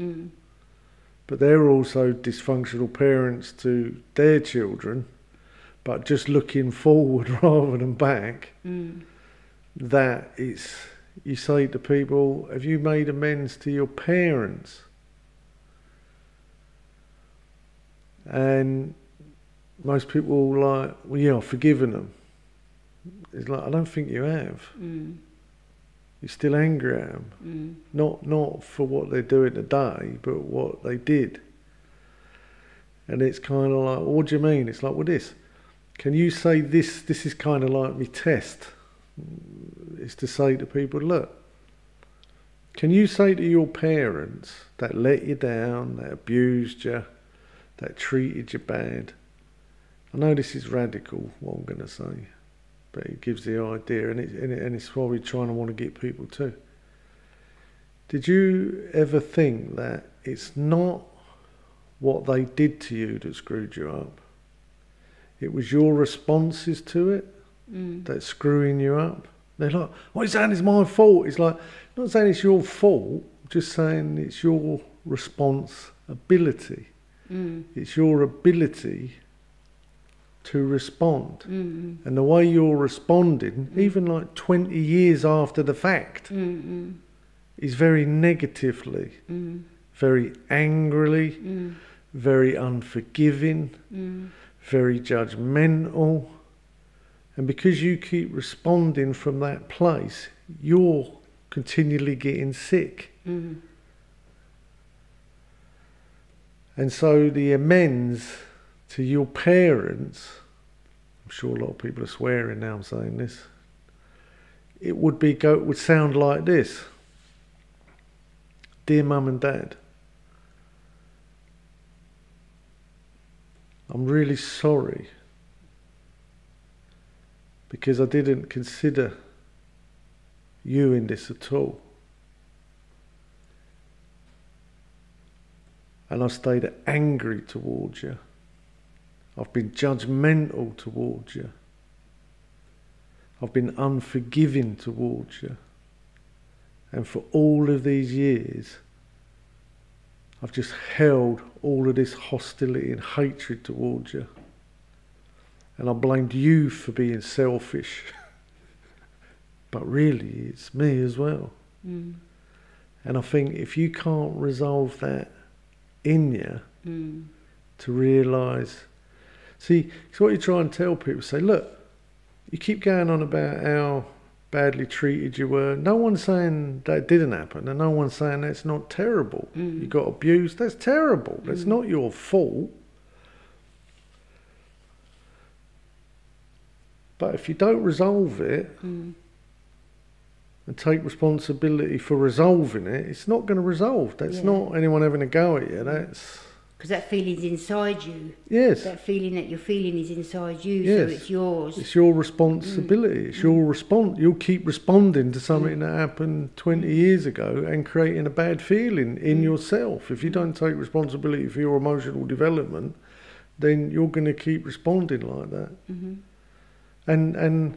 but they're also dysfunctional parents to their children, but just looking forward rather than back, that it's, you say to people, have you made amends to your parents? And most people are like, well, yeah, I've forgiven them. It's like, I don't think you have. You're still angry at them. Not for what they're doing today, but what they did. And it's kind of like, well, what do you mean? It's like, well, this. Can you say this? This is kind of like my test. It's to say to people, look, can you say to your parents that let you down, that abused you, that treated you bad? I know this is radical, what I'm going to say, but it gives the idea, and it's why we're trying to want to get people to. Did you ever think that it's not what they did to you that screwed you up? It was your responses to it that's screwing you up. They're like, what are you saying, it's my fault? It's like, not saying it's your fault, just saying it's your responsibility. It's your ability to respond. And the way you're responding, even like 20 years after the fact, is very negatively, very angrily, very unforgiving, very judgmental. And because you keep responding from that place, you're continually getting sick. And so the amends to your parents, I'm sure a lot of people are swearing now I'm saying this, it would sound like this. Dear Mum and Dad, I'm really sorry because I didn't consider you in this at all. And I stayed angry towards you. I've been judgmental towards you. I've been unforgiving towards you. And for all of these years, I've just held all of this hostility and hatred towards you. And I blamed you for being selfish. But really, it's me as well. And I think if you can't resolve that in you, to realise... See, it's what you try and tell people. Say, look, you keep going on about how badly treated you were. No one's saying that didn't happen, and no one's saying that's not terrible. You got abused, that's terrible. That's not your fault. But if you don't resolve it and take responsibility for resolving it, it's not going to resolve. That's not anyone having a go at you. Because that feeling's inside you. Yes. That feeling that you're feeling is inside you, Yes. so it's yours. It's your responsibility. It's your response. You'll keep responding to something that happened 20 years ago and creating a bad feeling in yourself. If you don't take responsibility for your emotional development, then you're going to keep responding like that. And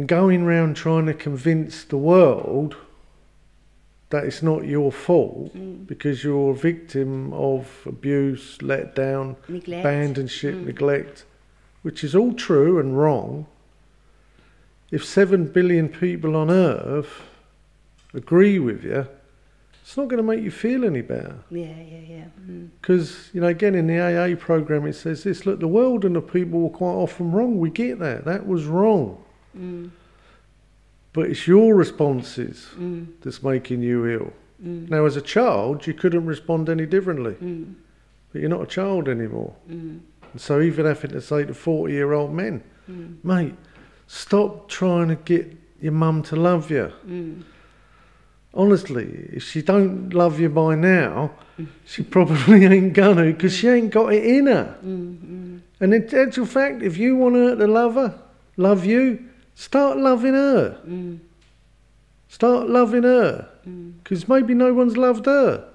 going around trying to convince the world that it's not your fault because you're a victim of abuse, letdown, Neglect. abandonship, neglect, which is all true and wrong. If 7 billion people on earth agree with you, it's not going to make you feel any better. Yeah. Because, again, in the AA program, it says this, look, the world and the people were quite often wrong. We get that. That was wrong. But it's your responses that's making you ill. Now, as a child, you couldn't respond any differently. But you're not a child anymore. And so even having to say to 40-year-old men, mate, stop trying to get your mum to love you. Honestly, if she don't love you by now, she probably ain't gonna, because she ain't got it in her. And in actual fact, if you want her to love you, start loving her. Start loving her. Because maybe no one's loved her.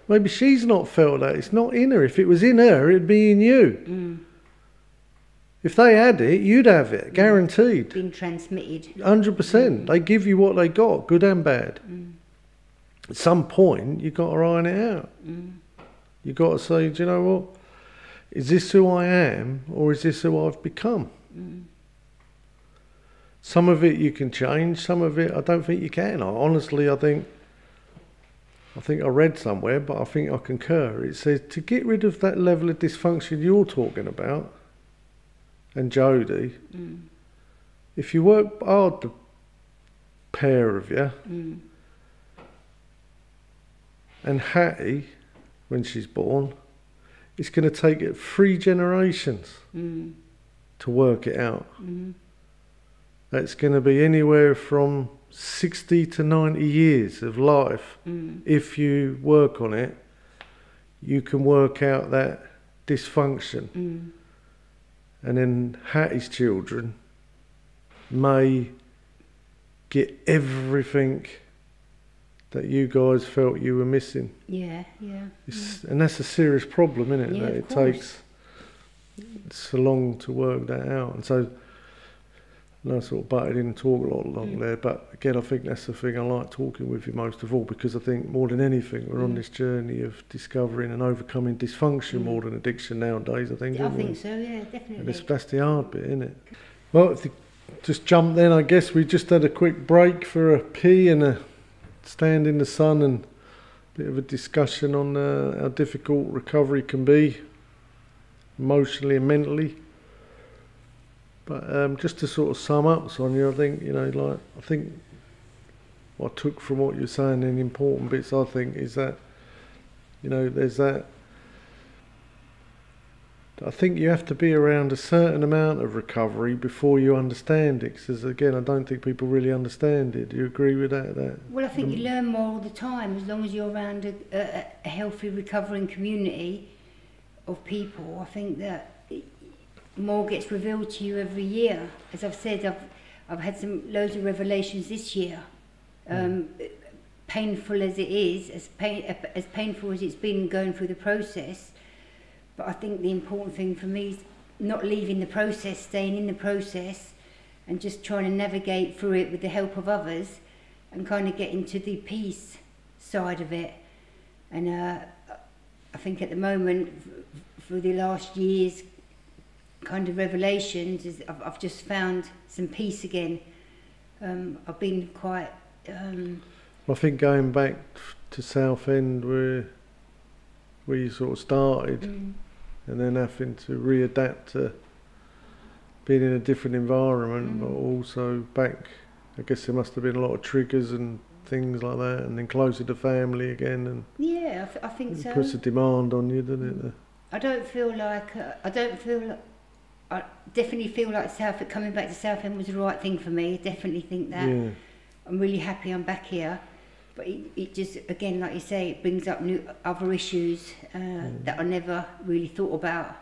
Maybe she's not felt that. It's not in her. If it was in her, it'd be in you. If they had it, you'd have it, guaranteed. Being transmitted. 100%. They give you what they got, good and bad. At some point, you've got to iron it out. You've got to say, do you know what? Is this who I am, or is this who I've become? Some of it you can change, some of it I don't think you can. Honestly, I think I read somewhere, but I think I concur. It says to get rid of that level of dysfunction you're talking about, and Jodie, if you work hard, the pair of you, and Hattie, when she's born, it's going to take it 3 generations to work it out. That's going to be anywhere from 60 to 90 years of life. If you work on it, you can work out that dysfunction. And then Hattie's children may get everything that you guys felt you were missing. Yeah. And that's a serious problem, isn't it? Yeah, That of it course. takes so long to work that out. And so, I sort of butted in and talk a lot along there, but again, I think that's the thing I like talking with you most of all, because I think more than anything, we're on this journey of discovering and overcoming dysfunction more than addiction nowadays, I think. I aren't we? think so, yeah, definitely. That's the hard bit, isn't it? Well, if you just jump then, I guess we just had a quick break for a pee and a stand in the sun and a bit of a discussion on how difficult recovery can be, emotionally and mentally. But just to sort of sum up, Sonja, I think what I took from what you're saying, and important bits, I think, is that, there's that. I think you have to be around a certain amount of recovery before you understand it. Because again, I don't think people really understand it. Do you agree with that? Well, I think you learn more all the time as long as you're around a healthy, recovering community of people. I think that more gets revealed to you every year. As I've said, I've had loads of revelations this year. Painful as it is, as painful as it's been going through the process. But I think the important thing for me is not leaving the process, staying in the process, and just trying to navigate through it with the help of others, and kind of get into the peace side of it. And I think at the moment, through the last year's kind of revelations, I've just found some peace again. I've been quite... I think going back to Southend where you sort of started, and then having to readapt to being in a different environment, but also back, I guess there must have been a lot of triggers and things like that, and then closer to family again, and yeah, I think so. It puts a demand on you, doesn't it? I definitely feel like coming back to Southend was the right thing for me. I definitely think that. Yeah. I'm really happy I'm back here. But it just, again, like you say, it brings up new other issues that I never really thought about.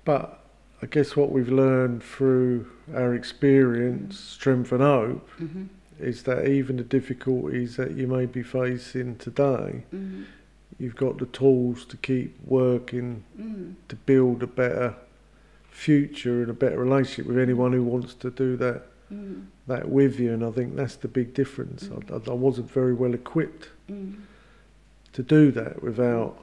But I guess what we've learned through our experience, strength and hope, is that even the difficulties that you may be facing today, you've got the tools to keep working to build a better future and a better relationship with anyone who wants to do that with you. And I think that's the big difference. I wasn't very well equipped to do that without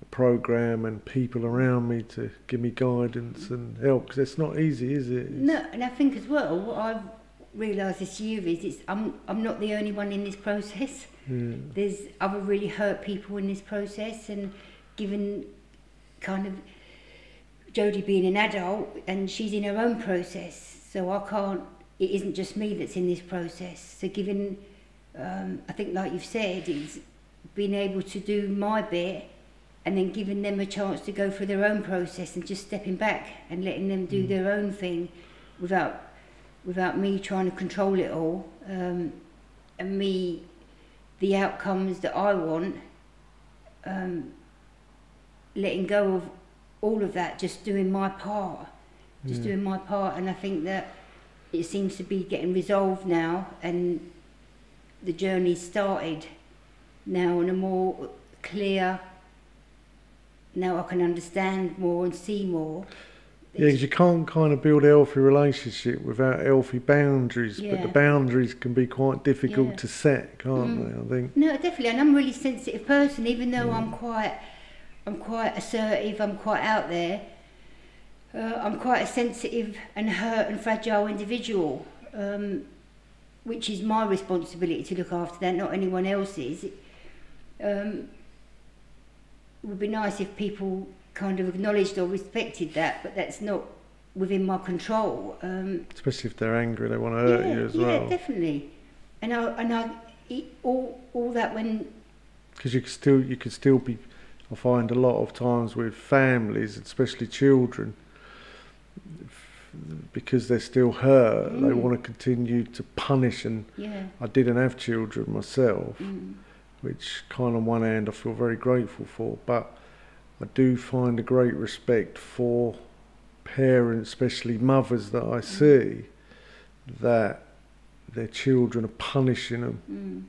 a program and people around me to give me guidance and help, because it's not easy, is it? No, and I think as well, what I've realised this year is I'm not the only one in this process. There's other really hurt people in this process, and given kind of Jodie being an adult and she's in her own process, so it isn't just me that's in this process. So given, I think like you've said, it's being able to do my bit and then giving them a chance to go through their own process and just stepping back and letting them do their own thing without me trying to control it all, and me, the outcomes that I want, letting go of all of that, just doing my part, and I think that it seems to be getting resolved now, and the journey started now on a more clear, now I can understand more and see more. Yeah, because you can't kind of build a healthy relationship without healthy boundaries, but the boundaries can be quite difficult to set, can't they, I think? No, definitely, and I'm a really sensitive person, even though I'm quite assertive, I'm quite out there. I'm quite a sensitive and hurt and fragile individual, which is my responsibility to look after that, not anyone else's. It would be nice if people kind of acknowledged or respected that, but that's not within my control. Especially if they're angry, they want to hurt you as well. Yeah, definitely. And I all that when, because you could still be. I find a lot of times with families, especially children, because they're still hurt, they want to continue to punish. And I didn't have children myself, which kind of on one hand I feel very grateful for, but I do find a great respect for parents, especially mothers that I see, that their children are punishing them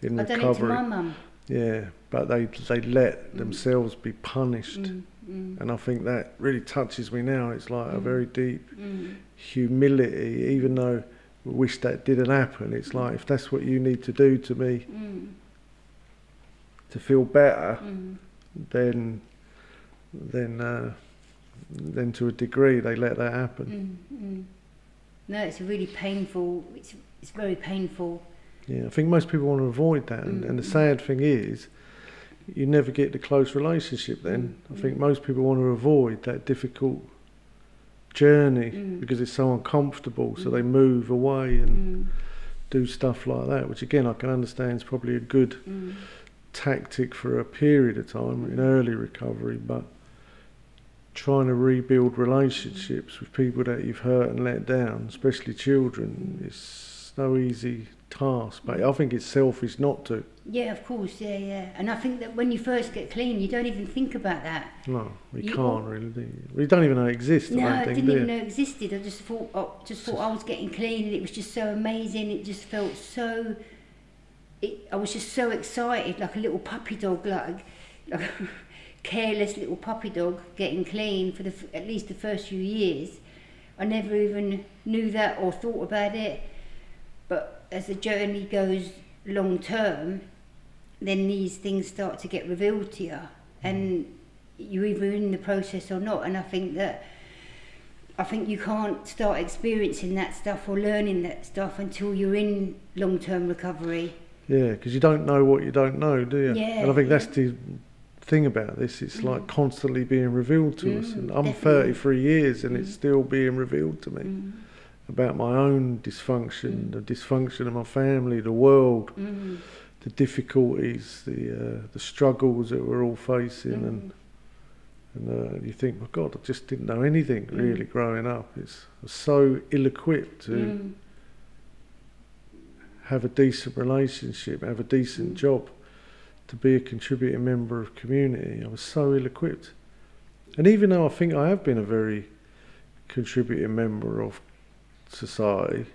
in recovery. I done it to my mum. Yeah, but they let themselves be punished. And I think that really touches me now. It's like a very deep humility, even though we wish that didn't happen. It's like, if that's what you need to do to me to feel better, then to a degree they let that happen. No, it's a really painful, it's very painful. Yeah, I think most people want to avoid that, and the sad thing is, you never get the close relationship then. I think most people want to avoid that difficult journey because it's so uncomfortable, so they move away and do stuff like that, which again I can understand is probably a good tactic for a period of time in early recovery, but trying to rebuild relationships with people that you've hurt and let down, especially children, is no easy task, but I think it's selfish not to. Yeah, of course, yeah. And I think that when you first get clean, you don't even think about that. No, you can't really, do you? You don't even know it exists. No, I I think, didn't even know it existed. I just thought I was getting clean, and it was just so amazing. It just felt so. I was just so excited, like a little puppy dog, like a careless little puppy dog getting clean for at least the first few years. I never even knew that or thought about it. But as the journey goes long term, then these things start to get revealed to you, and you're either in the process or not. And I think you can't start experiencing that stuff or learning that stuff until you're in long-term recovery. Yeah, because you don't know what you don't know, do you? Yeah, and I think that's the thing about this. It's like constantly being revealed to us. And I'm definitely. 33 years and it's still being revealed to me about my own dysfunction, the dysfunction of my family, the world, the difficulties, the struggles that we're all facing. And you think, my God, I just didn't know anything really growing up. I was so ill-equipped to have a decent relationship, have a decent job, to be a contributing member of community. I was so ill-equipped. And even though I think I have been a very contributing member of society,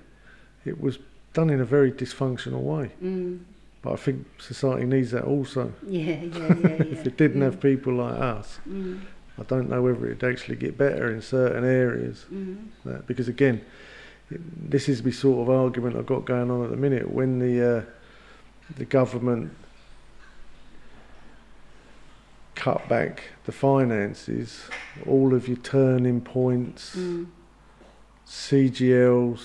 it was done in a very dysfunctional way. But I think society needs that also. If it didn't have people like us, I don't know whether it'd actually get better in certain areas. Because again, this is the sort of argument I've got going on at the minute. When the government cut back the finances, all of your turning points, CGLs,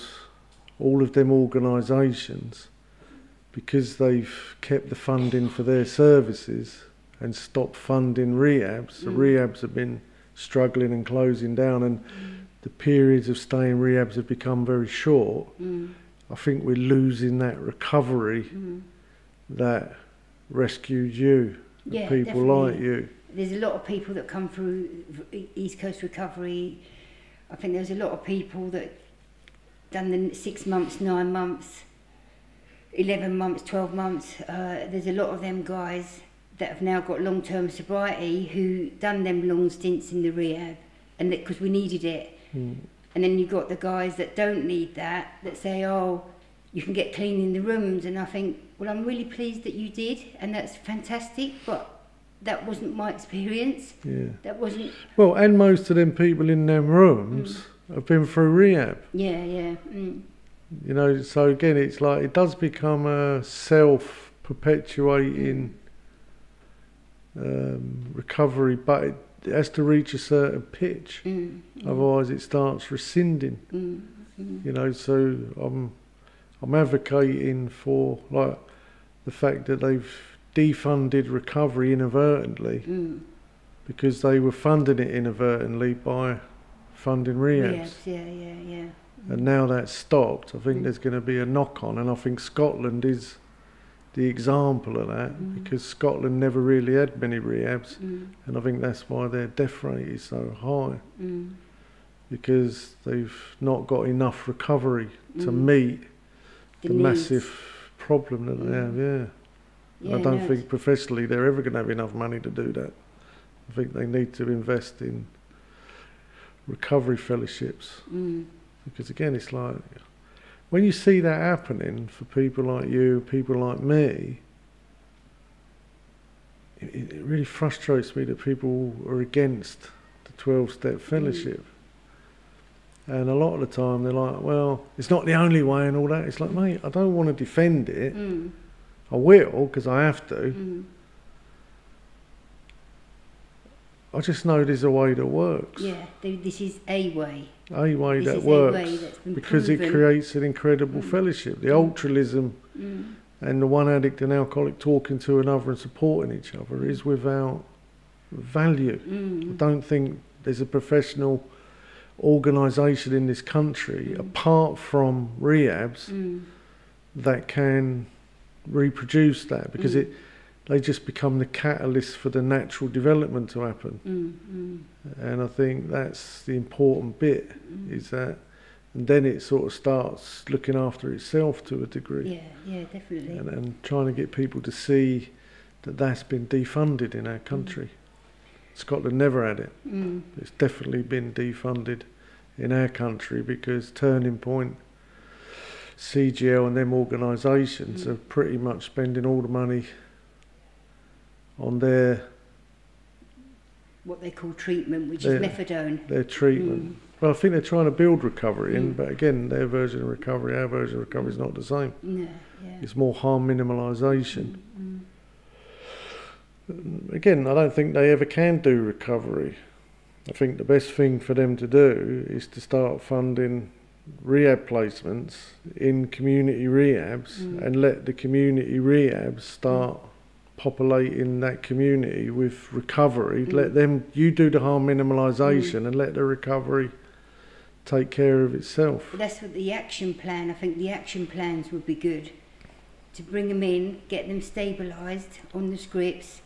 all of them organisations, because they've kept the funding for their services and stopped funding rehabs, the rehabs have been struggling and closing down, and the periods of stay in rehabs have become very short. I think we're losing that recovery that rescued you, people definitely. Like you. There's a lot of people that come through East Coast Recovery. I think there's a lot of people that done the 6 months, 9 months, 11 months, 12 months. There's a lot of them guys that have now got long-term sobriety who done them long stints in the rehab, and because we needed it. And then you've got the guys that don't need that say, oh, you can get clean in the rooms. And I think, well, I'm really pleased that you did, and that's fantastic, but that wasn't my experience. That wasn't... Well, and most of them people in them rooms have been through rehab. You know, so again, it's like, it does become a self-perpetuating recovery, but it has to reach a certain pitch. Otherwise it starts rescinding. You know, so I'm advocating for, like, the fact that they've defunded recovery inadvertently because they were funding it inadvertently by funding rehabs. And now that's stopped. I think there's going to be a knock-on, and I think Scotland is the example of that, because Scotland never really had many rehabs, and I think that's why their death rate is so high, because they've not got enough recovery to meet the massive problem that they have. I don't think professionally they're ever going to have enough money to do that. I think they need to invest in recovery fellowships, because again, it's like, when you see that happening for people like you, people like me, it really frustrates me that people are against the 12-step fellowship. And a lot of the time they're like, well, it's not the only way and all that. It's like, mate, I don't want to defend it. I will, because I have to. I just know there's a way that works. This is a way. A way that works, because proven. It creates an incredible fellowship. The altruism and the one addict and alcoholic talking to another and supporting each other is without value. I don't think there's a professional organisation in this country, apart from rehabs, that can reproduce that, because they just become the catalyst for the natural development to happen. And I think that's the important bit, is that, and then it sort of starts looking after itself to a degree. Definitely. And trying to get people to see that that's been defunded in our country. Scotland never had it. It's definitely been defunded in our country, because Turning Point, CGL and them organisations are pretty much spending all the money on their... what they call treatment, which is methadone. Their treatment. Well, I think they're trying to build recovery in, but again, their version of recovery, our version of recovery is not the same. It's more harm minimalisation. Again, I don't think they ever can do recovery. I think the best thing for them to do is to start funding rehab placements in community rehabs and let the community rehabs start populating that community with recovery. Let them, you do the harm minimalisation and let the recovery take care of itself. But that's what the action plan, I think the action plans would be good. To bring them in, get them stabilised on the scripts,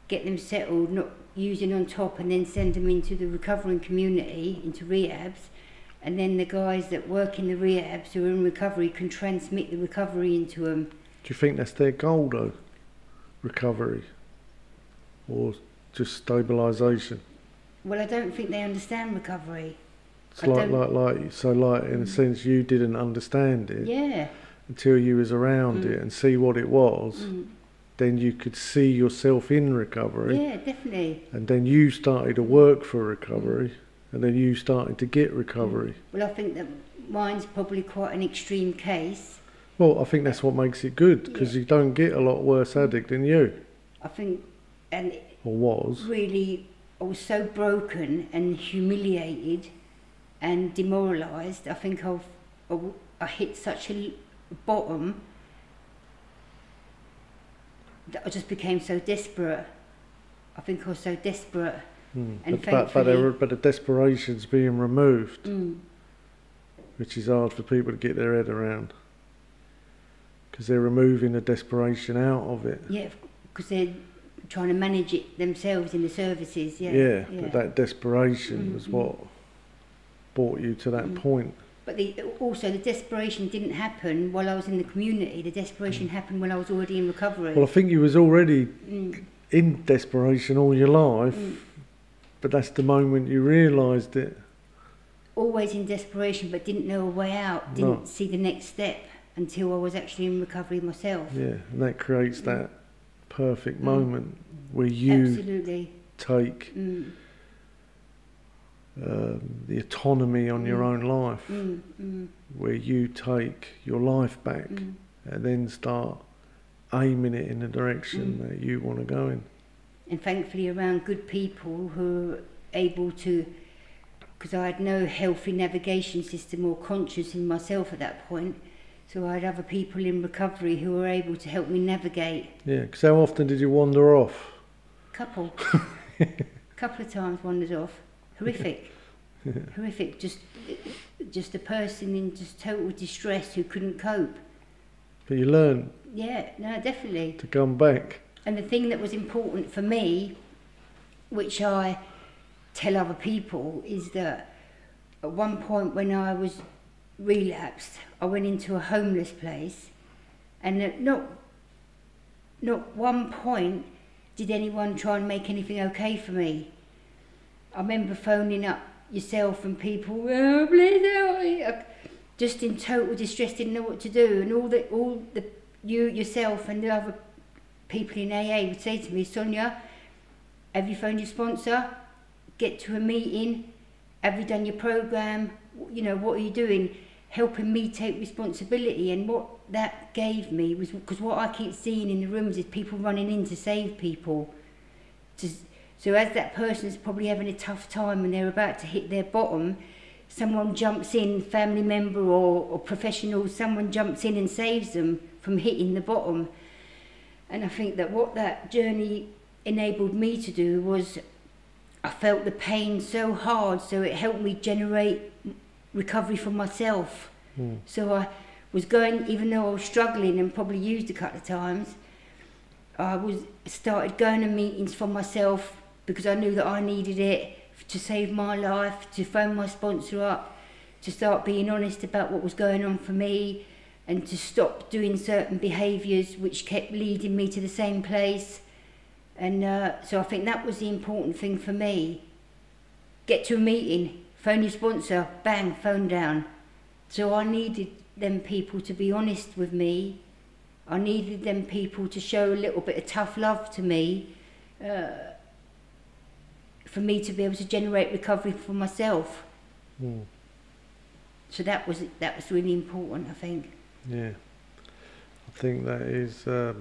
get them settled, not using on top, and then send them into the recovering community, into rehabs, and then the guys that work in the rehabs who are in recovery can transmit the recovery into them. Do you think that's their goal though? Recovery? Or just stabilisation? Well, I don't think they understand recovery. It's like in a sense you didn't understand it. Yeah. Until you was around it and see what it was. Then you could see yourself in recovery. Yeah, definitely. And then you started to work for recovery, and then you started to get recovery. Well, I think that mine's probably quite an extreme case. Well, I think that's what makes it good, because you don't get a lot worse addict than you. I think, and or was. Really, I was so broken and humiliated and demoralised. I think I hit such a bottom that I just became so desperate. I think I was so desperate. And but the desperation's being removed, which is hard for people to get their head around, because they're removing the desperation out of it. Yeah, because they're trying to manage it themselves in the services. Yeah. But that desperation was what brought you to that point. But also the desperation didn't happen while I was in the community. The desperation happened when I was already in recovery. Well, I think you was already in desperation all your life, but that's the moment you realised it. Always in desperation, but didn't know a way out. Didn't see the next step until I was actually in recovery myself. Yeah, and that creates that perfect moment where you take the autonomy on your own life, where you take your life back and then start aiming it in the direction that you want to go in. And thankfully around good people who are able to, because I had no healthy navigation system or conscience in myself at that point, so I had other people in recovery who were able to help me navigate. Yeah, because how often did you wander off? Couple of times wandered off. Horrific. Horrific. Just a person in just total distress who couldn't cope. But you learned. Yeah, no, definitely. To come back. And the thing that was important for me, which I tell other people, is that at one point when I was relapsed, I went into a homeless place, and at not one point did anyone try and make anything okay for me. I remember phoning up yourself and people, oh, please help me, just in total distress, didn't know what to do, and all the you yourself and the other people in AA would say to me, Sonja, have you phoned your sponsor? Get to a meeting. Have you done your program? You know, what are you doing? Helping me take responsibility. And what that gave me was, because what I keep seeing in the rooms is people running in to save people. So as that person's probably having a tough time and they're about to hit their bottom, someone jumps in, family member or professional, someone jumps in and saves them from hitting the bottom. And I think that what that journey enabled me to do was, I felt the pain so hard, so it helped me generate recovery for myself. So I was going, even though I was struggling and probably used a couple of times, I started going to meetings for myself because I knew that I needed it to save my life, to phone my sponsor up, to start being honest about what was going on for me, and to stop doing certain behaviours which kept leading me to the same place. And so I think that was the important thing for me. Get to a meeting, phone your sponsor, bang, phone down. So I needed them people to be honest with me. I needed them people to show a little bit of tough love to me, for me to be able to generate recovery for myself. So that was really important, I think. Yeah, I think that is a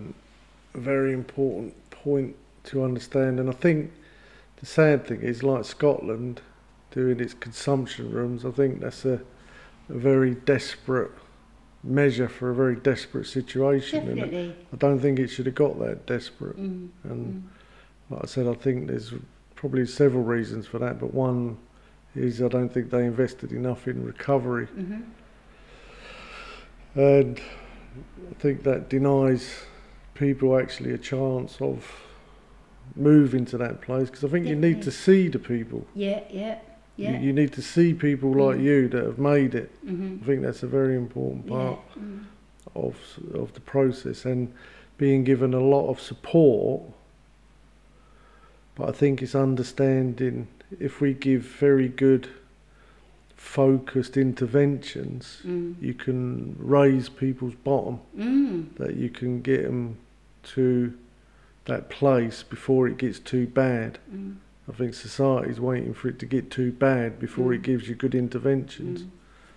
very important point to understand. And I think the sad thing is, like Scotland doing its consumption rooms, I think that's a very desperate measure for a very desperate situation. Definitely. And I don't think it should have got that desperate. And like I said, I think there's probably several reasons for that, but one is I don't think they invested enough in recovery. And I think that denies people actually a chance of moving to that place, because I think you need to see the people. Yeah. Yeah. You need to see people like you that have made it. Mm-hmm. I think that's a very important part of the process, and being given a lot of support. But I think it's understanding, if we give very good focused interventions, you can raise people's bottom, that you can get them to that place before it gets too bad. I think society's waiting for it to get too bad before it gives you good interventions.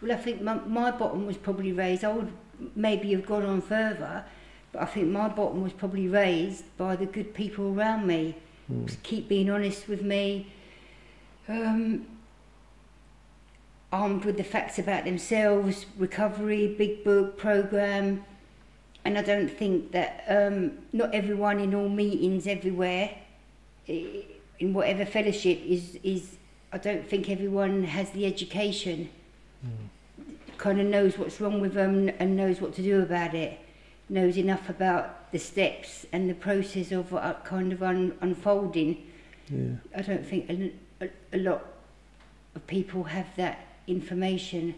Well, I think my bottom was probably raised. I would maybe have gone on further, but I think my bottom was probably raised by the good people around me. Keep being honest with me, armed with the facts about themselves, recovery, big book, programme. And I don't think that not everyone in all meetings everywhere, in whatever fellowship, is I don't think everyone has the education, kind of knows what's wrong with them and knows what to do about it, knows enough about the steps and the process of kind of unfolding. I don't think a lot of people have that information.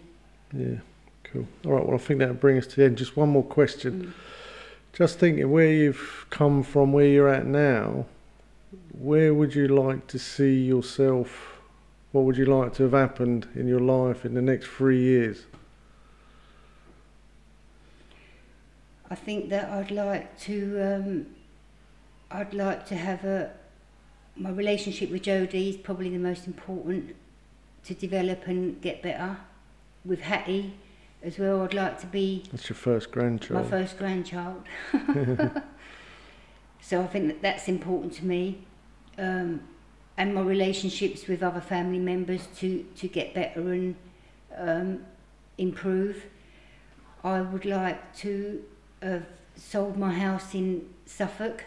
Yeah, cool. All right, well, I think that'll bring us to the end. Just one more question. Just thinking where you've come from, where you're at now, where would you like to see yourself? What would you like to have happened in your life in the next 3 years? I think that I'd like to have my relationship with Jodie is probably the most important to develop and get better. With Hattie as well, I'd like to be... That's your first grandchild. My first grandchild. So I think that's important to me. And my relationships with other family members to get better and improve. I would like to have sold my house in Suffolk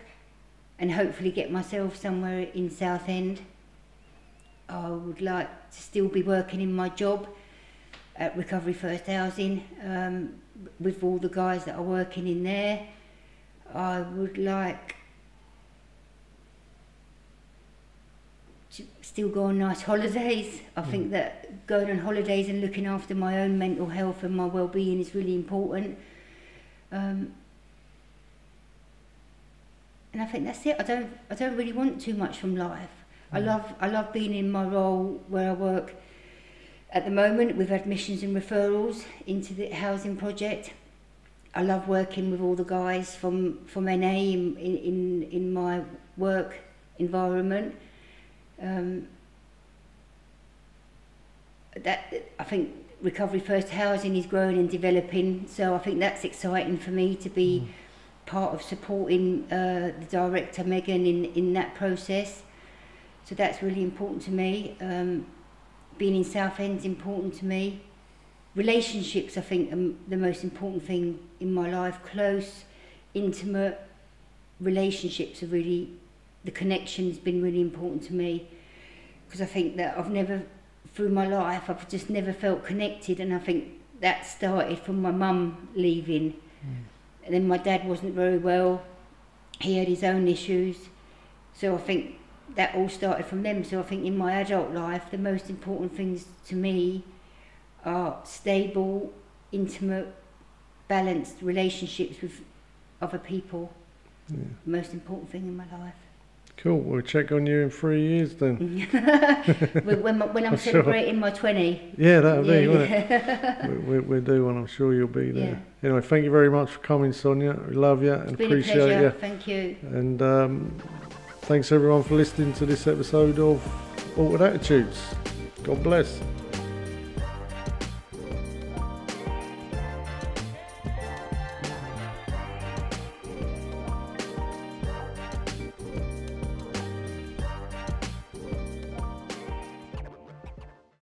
and hopefully get myself somewhere in Southend. I would like to still be working in my job at Recovery First Housing with all the guys that are working in there. I would like to still go on nice holidays. I think that going on holidays and looking after my own mental health and my well-being is really important. And I think that's it. I don't really want too much from life. I love being in my role where I work at the moment with admissions and referrals into the housing project. I love working with all the guys from NA in my work environment. That I think Recovery First Housing is growing and developing, so I think that's exciting for me to be part of supporting the director Megan in that process. So that's really important to me. Being in Southend is important to me. Relationships, I think, are the most important thing in my life. Close, intimate relationships are really, the connection has been really important to me, because I think that through my life, I've just never felt connected, and I think that started from my mum leaving. And then my dad wasn't very well. He had his own issues. So I think that all started from them. So I think in my adult life, the most important things to me are stable, intimate, balanced relationships with other people. The most important thing in my life. Cool, we'll check on you in 3 years then. when I'm celebrating my 20. Yeah, that'll be, won't it? We'll do one, I'm sure you'll be there. Yeah. Anyway, thank you very much for coming, Sonja. We love you and appreciate you. It's been a pleasure, thank you. And thanks everyone for listening to this episode of Altered Attitudes. God bless.